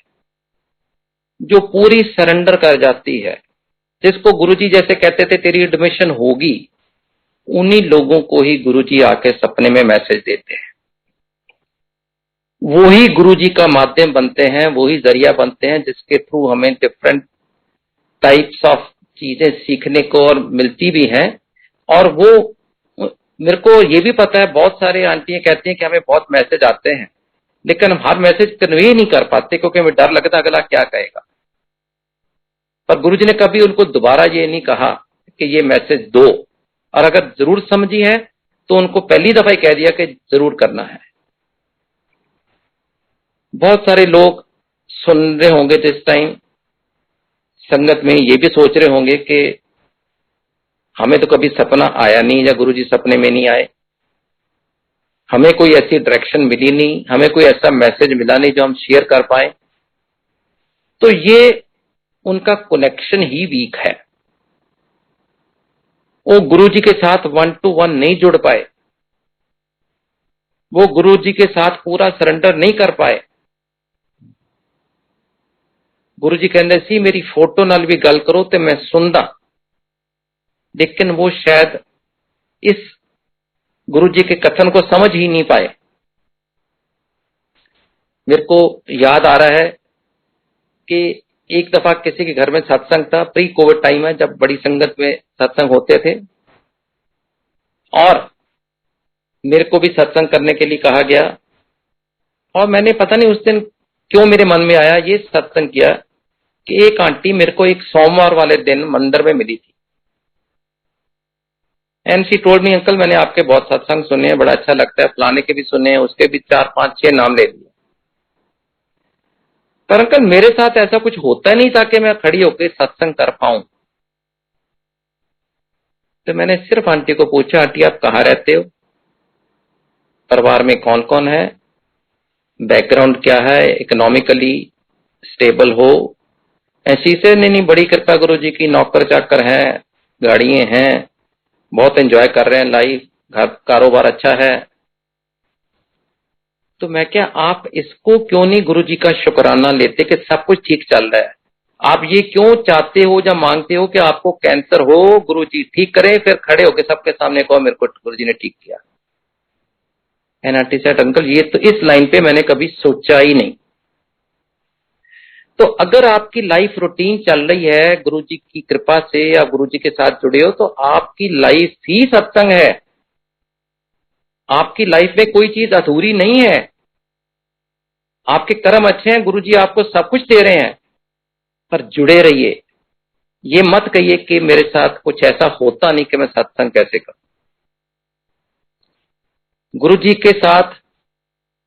A: जो पूरी सरेंडर कर जाती है, जिसको गुरुजी जैसे कहते थे तेरी एडमिशन होगी, उन्हीं लोगों को ही गुरुजी आके सपने में मैसेज देते हैं। वो ही गुरुजी का माध्यम बनते हैं, वो ही जरिया बनते हैं, जिसके थ्रू हमें डिफरेंट टाइप्स ऑफ चीजें सीखने को और मिलती भी हैं। और वो मेरे को ये भी पता है, बहुत सारे आंटियां कहती हैं कि हमें बहुत मैसेज आते हैं, लेकिन हम हर मैसेज कन्वे नहीं कर पाते, क्योंकि हमें डर लगता है अगला क्या कहेगा। पर गुरुजी ने कभी उनको दोबारा ये नहीं कहा कि ये मैसेज दो, और अगर जरूर समझी है तो उनको पहली दफा ही कह दिया कि जरूर करना है। बहुत सारे लोग सुन रहे होंगे जिस टाइम संगत में, ये भी सोच रहे होंगे कि हमें तो कभी सपना आया नहीं, या गुरुजी सपने में नहीं आए, हमें कोई ऐसी डायरेक्शन मिली नहीं, हमें कोई ऐसा मैसेज मिला नहीं जो हम शेयर कर पाए। तो ये उनका कनेक्शन ही वीक है, वो गुरुजी के साथ 1-to-1 नहीं जुड़ पाए, वो गुरुजी के साथ पूरा सरेंडर नहीं कर पाए। गुरुजी कहते सी मेरी फोटो नाल भी गल करो तो मैं सुनदा, लेकिन वो शायद इस गुरुजी के कथन को समझ ही नहीं पाए। मेरे को याद आ रहा है कि एक दफा किसी के घर में सत्संग था, प्री कोविड टाइम है, जब बड़ी संगत में सत्संग होते थे, और मेरे को भी सत्संग करने के लिए कहा गया। और मैंने पता नहीं उस दिन क्यों मेरे मन में आया, ये सत्संग किया कि एक आंटी मेरे को एक सोमवार वाले दिन मंदिर में मिली थी। And she told me, uncle मैंने आपके बहुत सत्संग सुने हैं, बड़ा अच्छा लगता है, फलाने के भी सुने हैं, उसके भी 4 5 6 नाम ले लिए, पर अंकल मेरे साथ ऐसा कुछ होता नहीं था कि मैं खड़ी होकर सत्संग कर पाऊं। तो मैंने सिर्फ आंटी को पूछा, आंटी आप कहाँ रहते हो, परिवार में कौन कौन है, बैकग्राउंड क्या है, इकोनॉमिकली स्टेबल हो। ऐसी से नहीं, बड़ी कृपा गुरु जी की, नौकर चाकर हैं, गाड़ियां हैं, बहुत एंजॉय कर रहे हैं लाइफ, घर कारोबार अच्छा है। तो मैं क्या, आप इसको क्यों नहीं गुरु जी का शुक्राना लेते कि सब कुछ ठीक चल रहा है? आप ये क्यों चाहते हो या मांगते हो कि आपको कैंसर हो, गुरु जी ठीक करें, फिर खड़े होकर सबके सामने कहो मेरे को गुरु जी ने ठीक किया? एंड आंटी सेड, अंकल ये तो इस लाइन पे मैंने कभी सोचा ही नहीं। तो अगर आपकी लाइफ रूटीन चल रही है गुरु जी की कृपा से या गुरु जी के साथ जुड़े हो, तो आपकी लाइफ ही सत्संग है। आपकी लाइफ में कोई चीज अधूरी नहीं है। आपके कर्म अच्छे हैं, गुरु जी आपको सब कुछ दे रहे हैं, पर जुड़े रहिए। ये मत कहिए कि मेरे साथ कुछ ऐसा होता नहीं कि मैं सत्संग कैसे करूं। गुरु जी के साथ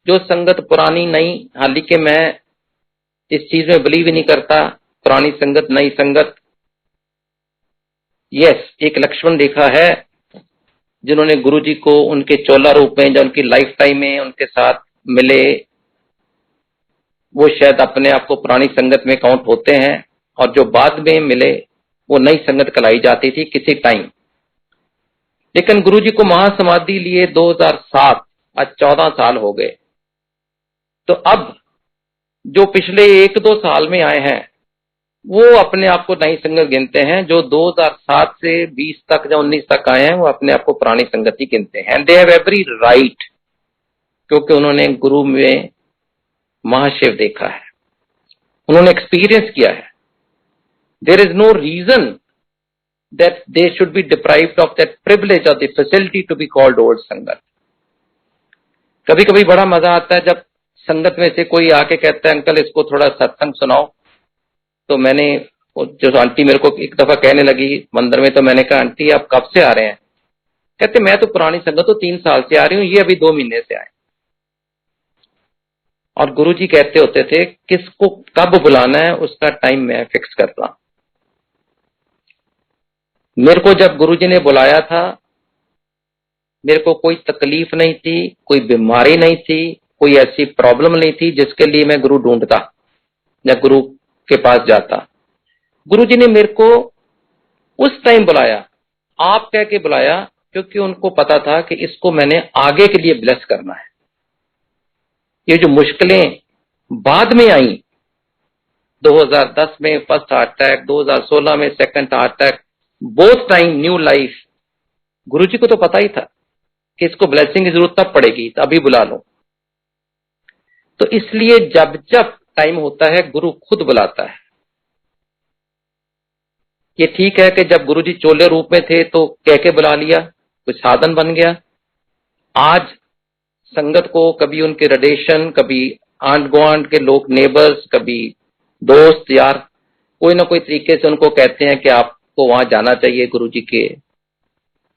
A: जो संगत पुरानी नई, हालांकि मैं इस चीज में बिलीव ही नहीं करता, पुरानी संगत नई संगत। यस, एक लक्ष्मण रेखा है, जिन्होंने गुरु जी को उनके चोला रूप में या उनकी लाइफ टाइम में उनके साथ मिले, वो शायद अपने आप को पुरानी संगत में काउंट होते हैं, और जो बाद में मिले वो नई संगत कहलाई जाती थी किसी टाइम। लेकिन गुरु जी को महासमाधि लिए 2007, आज 14 साल हो गए। तो अब जो पिछले 1-2 साल में आए हैं वो अपने आप को नई संगत गिनते हैं, जो 2007 से 20 तक या 19 तक आए हैं वो अपने आप को पुरानी संगत ही गिनते हैं। दे हैव एवरी राइट, क्योंकि उन्होंने गुरु में महाशिव देखा है, उन्होंने एक्सपीरियंस किया है। There is no reason that they should be deprived of that privilege और the facility to be called old sangat. कभी कभी बड़ा मजा आता है जब संगत में से कोई आके कहता है, अंकल इसको थोड़ा सत्संग सुनाओ। तो मैंने, जो आंटी मेरे को एक दफा कहने लगी मंदिर में, तो मैंने कहा, आंटी आप कब से आ रहे हैं? कहते मैं तो पुरानी संगत तो 3 साल से आ रही हूं, ये अभी 2 महीने से आए। और गुरुजी कहते होते थे किसको कब बुलाना है उसका टाइम मैं फिक्स कर रहा। मेरे को जब गुरुजी ने बुलाया था, मेरे को कोई तकलीफ नहीं थी, कोई बीमारी नहीं थी, कोई ऐसी प्रॉब्लम नहीं थी जिसके लिए मैं गुरु ढूंढता या गुरु के पास जाता। गुरुजी ने मेरे को उस टाइम बुलाया, आप कह के बुलाया, क्योंकि उनको पता था कि इसको मैंने आगे के लिए ब्लेस करना है। ये जो मुश्किलें बाद में आई, 2010 में फर्स्ट हार्ट अटैक, 2016 में second heart attack, both time new life, Guruji को तो पता ही था कि इसको ब्लेसिंग की जरूरत तब पड़ेगी, तो अभी बुला लो। तो इसलिए जब जब टाइम होता है गुरु खुद बुलाता है। ये ठीक है कि जब गुरुजी चोले रूप में थे तो कह के बुला लिया, कुछ साधन बन गया। आज संगत को कभी उनके रिलेशन, कभी आंट गुआंट के लोग, नेबर्स, कभी दोस्त यार, कोई ना कोई तरीके से उनको कहते हैं कि आपको वहां जाना चाहिए गुरुजी के,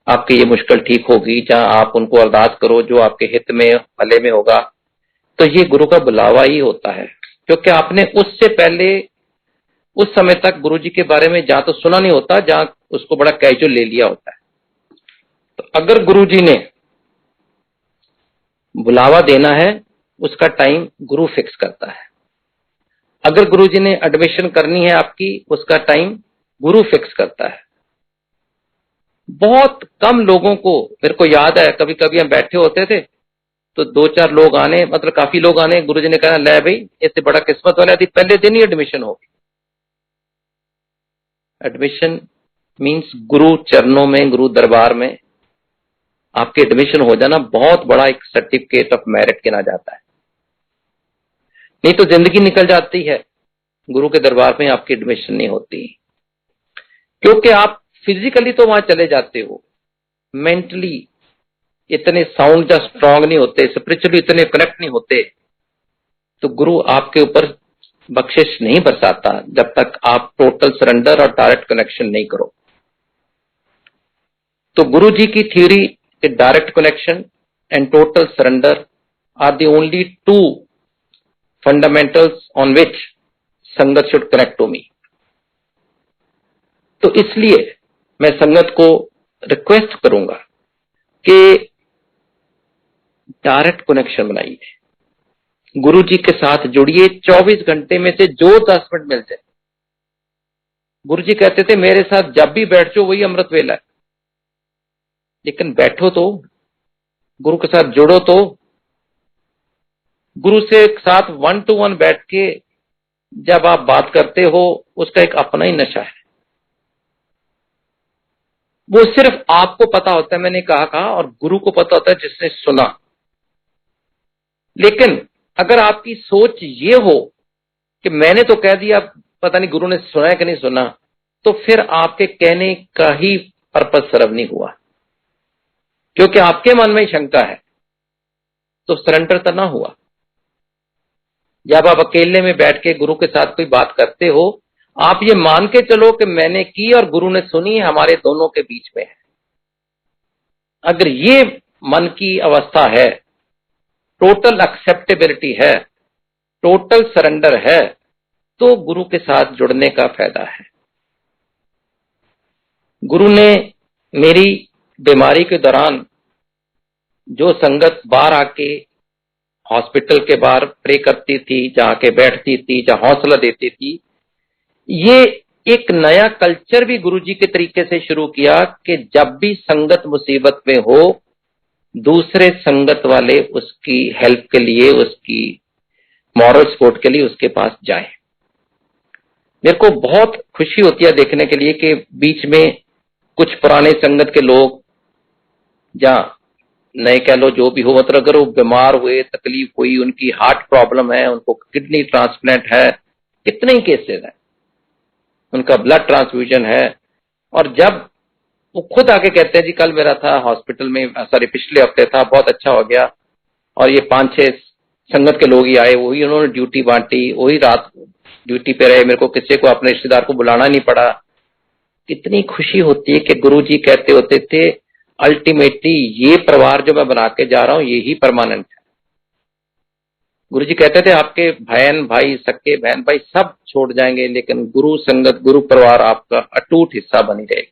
A: आपकी ये मुश्किल ठीक होगी, जहां आप उनको अरदास करो जो आपके हित में भले में होगा। तो ये गुरु का बुलावा ही होता है, क्योंकि आपने उससे पहले उस समय तक गुरुजी के बारे में जहां तो सुना नहीं होता, जहां उसको बड़ा कैजुअल ले लिया होता है। तो अगर गुरुजी ने बुलावा देना है, उसका टाइम गुरु फिक्स करता है। अगर गुरुजी ने एडमिशन करनी है आपकी, उसका टाइम गुरु फिक्स करता है। बहुत कम लोगों को, मेरे को याद है कभी कभी हम बैठे होते थे तो 2-4 लोग आने, मतलब काफी लोग आने, गुरुजी ने कहा ले भाई इससे बड़ा किस्मत वाला थी, पहले दिन ही एडमिशन होगी। एडमिशन मींस गुरु चरणों में, गुरु दरबार में आपके एडमिशन हो जाना बहुत बड़ा एक सर्टिफिकेट ऑफ मेरिट गिना जाता है। नहीं तो जिंदगी निकल जाती है, गुरु के दरबार में आपकी एडमिशन नहीं होती, क्योंकि आप फिजिकली तो वहां चले जाते हो, मेंटली इतने साउंड या स्ट्रांग नहीं होते, स्पिरिचुअली इतने कनेक्ट नहीं होते। तो गुरु आपके ऊपर बख्शिश नहीं बरसाता जब तक आप टोटल सरेंडर और डायरेक्ट कनेक्शन नहीं करो। तो गुरु जी की थ्योरी कि direct connection and total surrender are the only two fundamentals on which sangat should connect to me. तो इसलिए मैं संगत को रिक्वेस्ट करूंगा कि डायरेक्ट कनेक्शन बनाइए, गुरु जी के साथ जुड़िए। 24 घंटे में से जो 10 मिनट मिल जाए, गुरु जी कहते थे मेरे साथ जब भी बैठ जाओ वही अमृत वेला है, लेकिन बैठो तो, गुरु के साथ जुड़ो तो। गुरु से साथ 1 to 1 बैठ के जब आप बात करते हो, उसका एक अपना ही नशा है, वो सिर्फ आपको पता होता है, मैंने कहा, और गुरु को पता होता है जिसने सुना। लेकिन अगर आपकी सोच ये हो कि मैंने तो कह दिया, पता नहीं गुरु ने सुना है कि नहीं सुना, तो फिर आपके कहने का ही पर्पस सर्व नहीं हुआ, क्योंकि आपके मन में शंका है, तो सरेंडर तो ना हुआ। जब आप अकेले में बैठ के गुरु के साथ कोई बात करते हो, आप ये मान के चलो कि मैंने की और गुरु ने सुनी, हमारे दोनों के बीच में है। अगर ये मन की अवस्था है, टोटल एक्सेप्टेबिलिटी है, टोटल सरेंडर है, तो गुरु के साथ जुड़ने का फायदा है। गुरु ने मेरी बीमारी के दौरान जो संगत बाहर आके हॉस्पिटल के बाहर प्रे करती थी, जहां के बैठती थी, जहां हौसला देती थी, ये एक नया कल्चर भी गुरुजी के तरीके से शुरू किया कि जब भी संगत मुसीबत में हो, दूसरे संगत वाले उसकी हेल्प के लिए, उसकी मॉरल सपोर्ट के लिए उसके पास जाए। मेरे को बहुत खुशी होती है देखने के लिए कि बीच में कुछ पुराने संगत के लोग, जहां नए कह लो जो भी हो, मतलब अगर वो बीमार हुए, तकलीफ हुई, उनकी हार्ट प्रॉब्लम है, उनको किडनी ट्रांसप्लांट है, कितने ही केसेस हैं, उनका ब्लड ट्रांसफ्यूजन है, और जब वो खुद आके कहते हैं जी कल मेरा था हॉस्पिटल में, सॉरी पिछले हफ्ते था, बहुत अच्छा हो गया, और ये 5-6 संगत के लोग ही आए, वही उन्होंने ड्यूटी बांटी, वही रात ड्यूटी पे रहे, मेरे को किसी को अपने रिश्तेदार को बुलाना नहीं पड़ा। कितनी खुशी होती है कि गुरुजी कहते होते थे अल्टीमेटली ये परिवार जो मैं बना के जा रहा हूं ये ही परमानेंट है। गुरुजी कहते थे आपके बहन भाई, सक्के बहन भाई सब छोड़ जाएंगे, लेकिन गुरु संगत, गुरु परिवार आपका अटूट हिस्सा बनी रहेगी।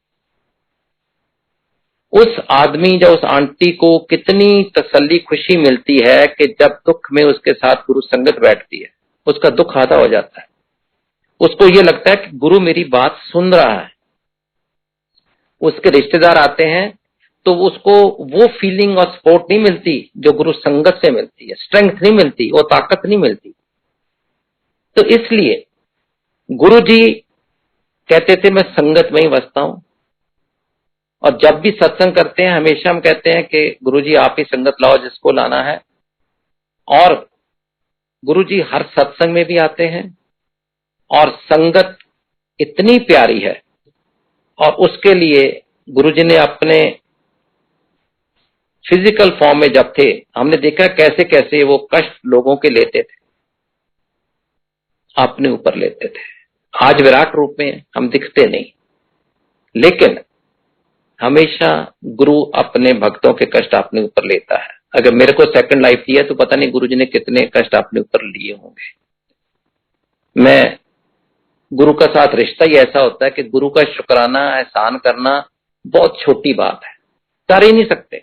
A: उस आदमी या उस आंटी को कितनी तसल्ली, खुशी मिलती है कि जब दुख में उसके साथ गुरु संगत बैठती है, उसका दुख आधा हो जाता है। उसको ये लगता है कि गुरु मेरी बात सुन रहा है। उसके रिश्तेदार आते हैं तो उसको वो फीलिंग और सपोर्ट नहीं मिलती जो गुरु संगत से मिलती है, स्ट्रेंथ नहीं मिलती, वो ताकत नहीं मिलती। तो इसलिए गुरु जी कहते थे मैं संगत में ही बसता हूं, और जब भी सत्संग करते हैं हमेशा हम कहते हैं कि गुरु जी आप ही संगत लाओ जिसको लाना है। और गुरु जी हर सत्संग में भी आते हैं, और संगत इतनी प्यारी है, और उसके लिए गुरु जी ने अपने फिजिकल फॉर्म में जब थे, हमने देखा कैसे कैसे वो कष्ट लोगों के लेते थे, अपने ऊपर लेते थे। आज विराट रूप में हम दिखते नहीं, लेकिन हमेशा गुरु अपने भक्तों के कष्ट अपने ऊपर लेता है। अगर मेरे को सेकंड लाइफ दी है तो पता नहीं गुरु जी ने कितने कष्ट अपने ऊपर लिए होंगे। मैं गुरु का साथ रिश्ता ही ऐसा होता है कि गुरु का शुक्राना, एहसान करना बहुत छोटी बात है, कर ही नहीं सकते,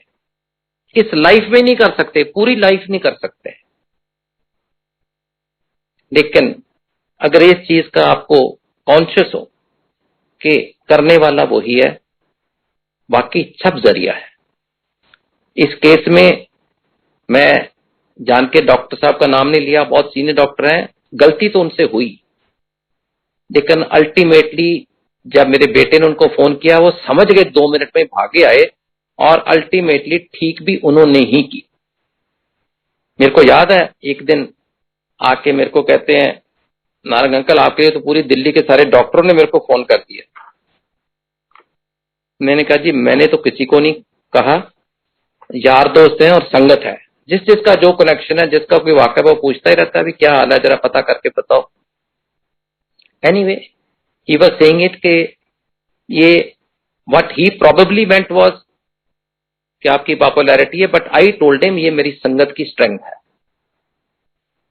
A: इस लाइफ में नहीं कर सकते, पूरी लाइफ नहीं कर सकते। लेकिन अगर इस चीज का आपको कॉन्शियस हो कि करने वाला वही है, बाकी सब जरिया है। इस केस में मैं जान के डॉक्टर साहब का नाम नहीं लिया, बहुत सीनियर डॉक्टर हैं, गलती तो उनसे हुई, लेकिन अल्टीमेटली जब मेरे बेटे ने उनको फोन किया, वो समझ गए, 2 मिनट में भागे आए, और अल्टीमेटली ठीक भी उन्होंने ही की। मेरे को याद है एक दिन आके मेरे को कहते हैं नारंग अंकल आपके लिए तो पूरी दिल्ली के सारे डॉक्टरों ने मेरे को फोन कर दिया। मैंने कहा जी मैंने तो किसी को नहीं कहा, यार दोस्त हैं और संगत है, जिस जिसका जो कनेक्शन है, जिसका कोई वाकई वो पूछता ही रहता है भी क्या हाल है, जरा पता करके बताओ। Anyway he was saying it कि ये what he probably meant was कि आपकी पॉपुलैरिटी है, बट आई टोल्ड हिम ये मेरी संगत की स्ट्रेंथ है,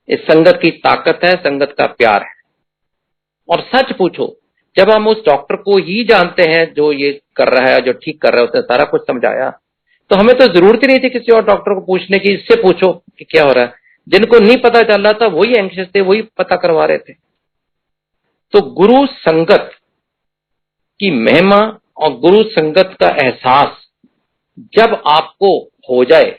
A: इस संगत की ताकत है, संगत का प्यार है। और सच पूछो, जब हम उस डॉक्टर को ही जानते हैं जो ये कर रहा है, जो ठीक कर रहा है, उसने सारा कुछ समझाया, तो हमें तो जरूरत ही नहीं थी किसी और डॉक्टर को पूछने की, इससे पूछो कि क्या हो रहा है। जिनको नहीं पता चल रहा था वही एंग्शियस थे, वही पता करवा रहे थे। तो गुरु संगत की महिमा और गुरु संगत का एहसास जब आपको हो जाए,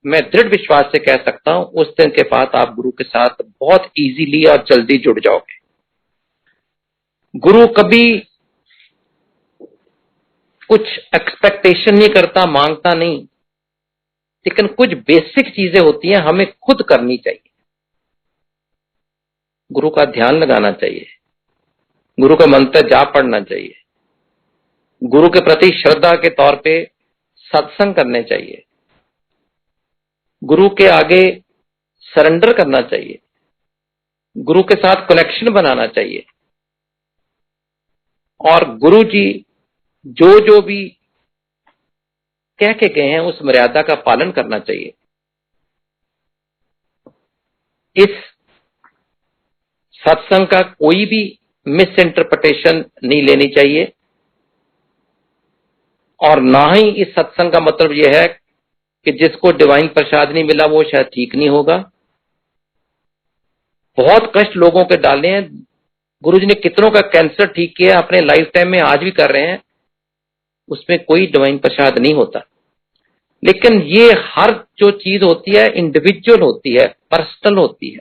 A: मैं दृढ़ विश्वास से कह सकता हूं उस दिन के बाद आप गुरु के साथ बहुत इजीली और जल्दी जुड़ जाओगे। गुरु कभी कुछ एक्सपेक्टेशन नहीं करता, मांगता नहीं, लेकिन कुछ बेसिक चीजें होती हैं हमें खुद करनी चाहिए। गुरु का ध्यान लगाना चाहिए, गुरु का मंत्र जाप पढ़ना चाहिए, गुरु के प्रति श्रद्धा के तौर पे सत्संग करने चाहिए, गुरु के आगे सरेंडर करना चाहिए, गुरु के साथ कनेक्शन बनाना चाहिए, और गुरु जी जो जो भी कह के गए हैं उस मर्यादा का पालन करना चाहिए। इस सत्संग का कोई भी मिस इंटरप्रिटेशन नहीं लेनी चाहिए, और ना ही इस सत्संग का मतलब यह है कि जिसको डिवाइन प्रसाद नहीं मिला वो शायद ठीक नहीं होगा। बहुत कष्ट लोगों के डाले हैं, गुरुजी ने कितनों का कैंसर ठीक किया अपने लाइफ टाइम में, आज भी कर रहे हैं, उसमें कोई डिवाइन प्रसाद नहीं होता। लेकिन ये हर जो चीज होती है इंडिविजुअल होती है, पर्सनल होती है।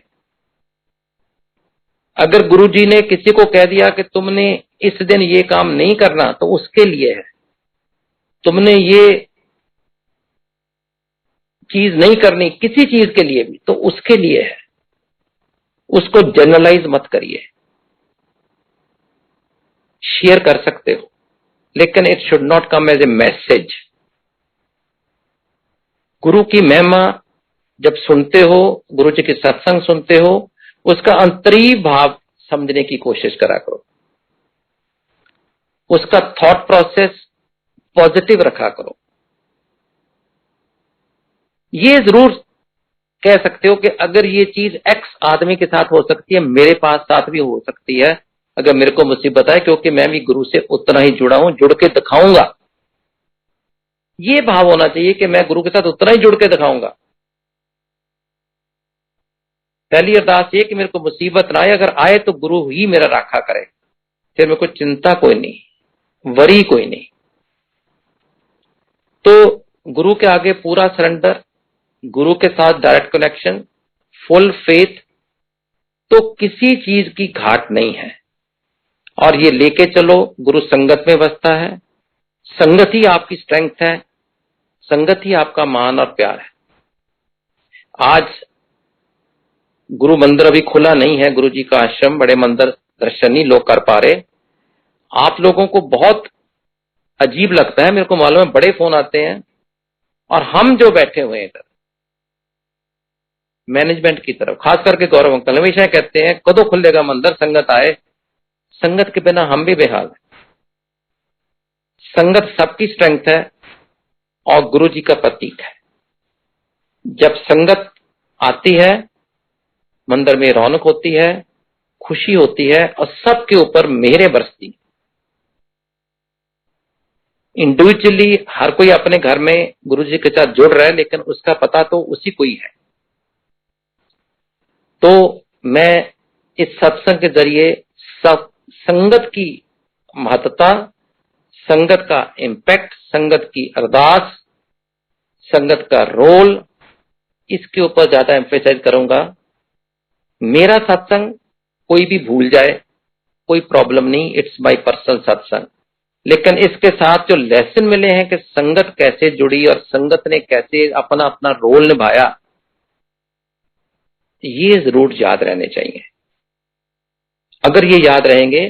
A: अगर गुरुजी ने किसी को कह दिया कि तुमने इस दिन ये काम नहीं करना, तो उसके लिए है। तुमने ये चीज नहीं करनी किसी चीज के लिए भी, तो उसके लिए है। उसको जनरलाइज मत करिए। शेयर कर सकते हो, लेकिन it should not come as a message. गुरु की महिमा जब सुनते हो, गुरु जी की सत्संग सुनते हो, उसका अंतरी भाव समझने की कोशिश करा करो, उसका थॉट प्रोसेस पॉजिटिव रखा करो। ये जरूर कह सकते हो कि अगर ये चीज एक्स आदमी के साथ हो सकती है, मेरे पास साथ भी हो सकती है अगर मेरे को मुसीबत आए, क्योंकि मैं भी गुरु से उतना ही जुड़ा हूं, जुड़ के दिखाऊंगा। ये भाव होना चाहिए कि मैं गुरु के साथ उतना ही जुड़ के दिखाऊंगा। पहली अरदास ये कि मेरे को मुसीबत ना आए, अगर आए तो गुरु ही मेरा राखा करे, फिर मेरे को चिंता कोई नहीं, वरी कोई नहीं। तो गुरु के आगे पूरा सरेंडर, गुरु के साथ डायरेक्ट कनेक्शन, फुल फेथ, तो किसी चीज की घाट नहीं है। और ये लेके चलो, गुरु संगत में बसता है, संगत ही आपकी स्ट्रेंथ है, संगत ही आपका मान और प्यार है। आज गुरु मंदिर अभी खुला नहीं है, गुरु जी का आश्रम, बड़े मंदिर दर्शन नहीं लोग कर पा रहे। आप लोगों को बहुत अजीब लगता है, मेरे को मालूम है, बड़े फोन आते हैं, और हम जो बैठे हुए हैं इधर मैनेजमेंट की तरफ, खास करके गौरव अंकल हमेशा कहते हैं कदों खुलेगा मंदिर, संगत आए। संगत के बिना हम भी बेहाल हैं। संगत सबकी स्ट्रेंथ है और गुरु जी का प्रतीक है। जब संगत आती है, मंदिर में रौनक होती है, खुशी होती है, और सबके ऊपर मेहरें बरसती। इंडिविजुअली हर कोई अपने घर में गुरु जी के साथ जुड़ रहा है, लेकिन उसका पता तो उसी को ही है। तो मैं इस सत्संग के जरिए संगत की महत्ता, संगत का इंपैक्ट, संगत की अरदास, संगत का रोल, इसके ऊपर ज्यादा एम्फेसाइज करूंगा। मेरा सत्संग कोई भी भूल जाए, कोई प्रॉब्लम नहीं, इट्स माय पर्सनल सत्संग। लेकिन इसके साथ जो लेसन मिले हैं कि संगत कैसे जुड़ी और संगत ने कैसे अपना अपना रोल निभाया, ये जरूर याद रहने चाहिए। अगर ये याद रहेंगे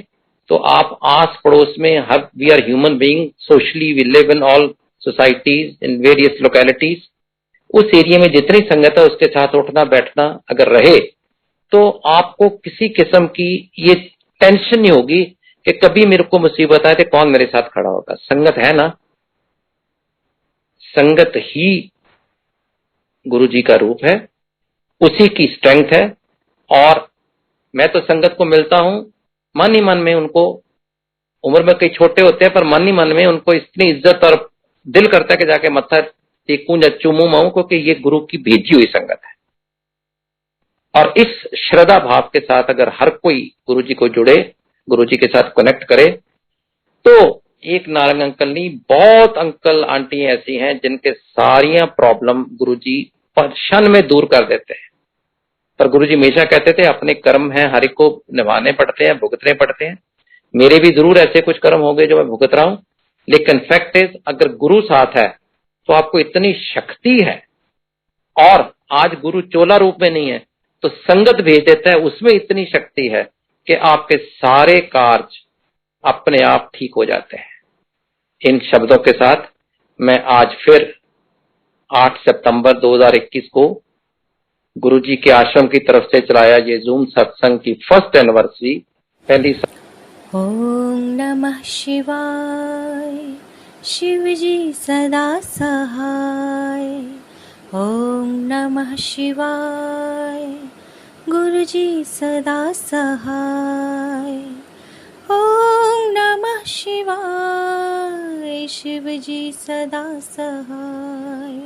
A: तो आप आस पड़ोस में, here we are human being, socially we live in all societies in various localities, उस एरिया में जितनी संगत है उसके साथ उठना बैठना अगर रहे, तो आपको किसी किस्म की ये टेंशन नहीं होगी कि कभी मेरे को मुसीबत आए तो कौन मेरे साथ खड़ा होगा। संगत है ना, संगत ही गुरु जी का रूप है, उसी की स्ट्रेंथ है। और मैं तो संगत को मिलता हूं, मन ही मन में उनको, उम्र में कई छोटे होते हैं पर मन ही मन में उनको इतनी इज्जत और दिल करता है कि जाके मत्था टेकूं या चूमू माऊं, क्योंकि ये गुरु की भेजी हुई संगत है। और इस श्रद्धा भाव के साथ अगर हर कोई गुरु जी को जुड़े, गुरु जी के साथ कनेक्ट करे, तो एक नारंग अंकल नहीं, बहुत अंकल आंटी ऐसी हैं जिनके सारियां प्रॉब्लम गुरु जी क्षण में दूर कर देते हैं। पर गुरु जी हमेशा कहते थे अपने कर्म हैं, हर एक को निभाने पड़ते हैं, भुगतने पड़ते हैं। मेरे भी जरूर ऐसे कुछ कर्म हो गए जो मैं भुगत रहा हूं, लेकिन फैक्ट इज अगर गुरु साथ है तो आपको इतनी शक्ति है। और आज गुरु चोला रूप में नहीं है तो संगत भेज देता है, उसमें इतनी शक्ति है कि आपके सारे कार्य अपने आप ठीक हो जाते हैं। इन शब्दों के साथ मैं आज फिर 8 सितंबर 2021 को गुरुजी के आश्रम की तरफ से चलाया ये जूम सत्संग की फर्स्ट एनिवर्सरी पहली।
B: ओम नमः शिवाय, शिव जी सदा सहाय। ओम नमः शिवाय, गुरु जी सदा सहाय। ओम नमः शिवाय, शिव जी सदा सहाय।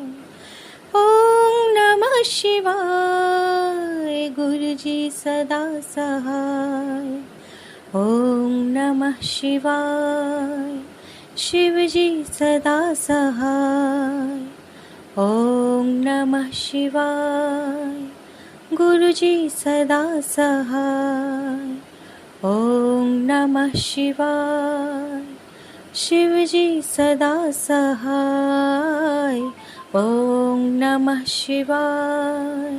B: ओम नमः शिवाय, गुरु जी सदा सहाय। ओम नमः शिवाय, शिव जी सदा सहाय। ओम नमः शिवाय, गुरु जी सदा सहाय। ओम नमः शिवाय, शिव जी सदा सहाय। ओम नमः शिवाय,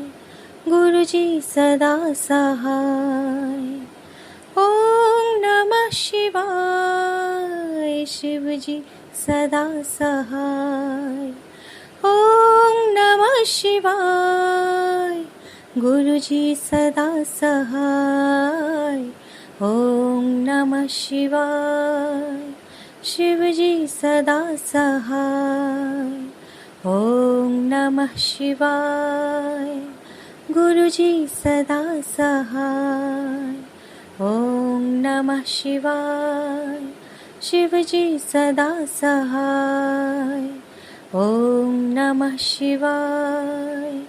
B: गुरु जी सदा सहाय। ओम नमः शिवाय, शिव जी सदा सहाय। ओम नमः शिवाय, गुरु जी सदा सहाय। ओम नमः शिवाय, शिव जी सदा सहाय। ओम नमः शिवाय, गुरु जी सदा सहाय। ओम नमः शिवाय, शिव जी सदा सहाय। ओम नमः शिवाय,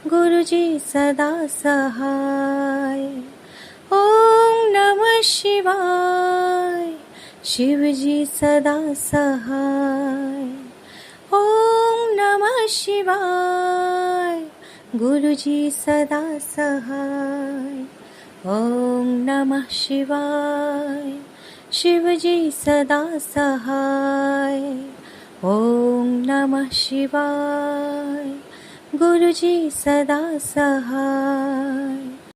B: गुरु जी सदा सहाय। ओम नमः शिवाय, शिव जी सदा सहाय। ओम नमः शिवाय, गुरु जी सदा सहाय। ओम नमः शिवाय, शिव जी सदा सहाय। ओम नमः शिवाय, गुरु जी सदा सहाय।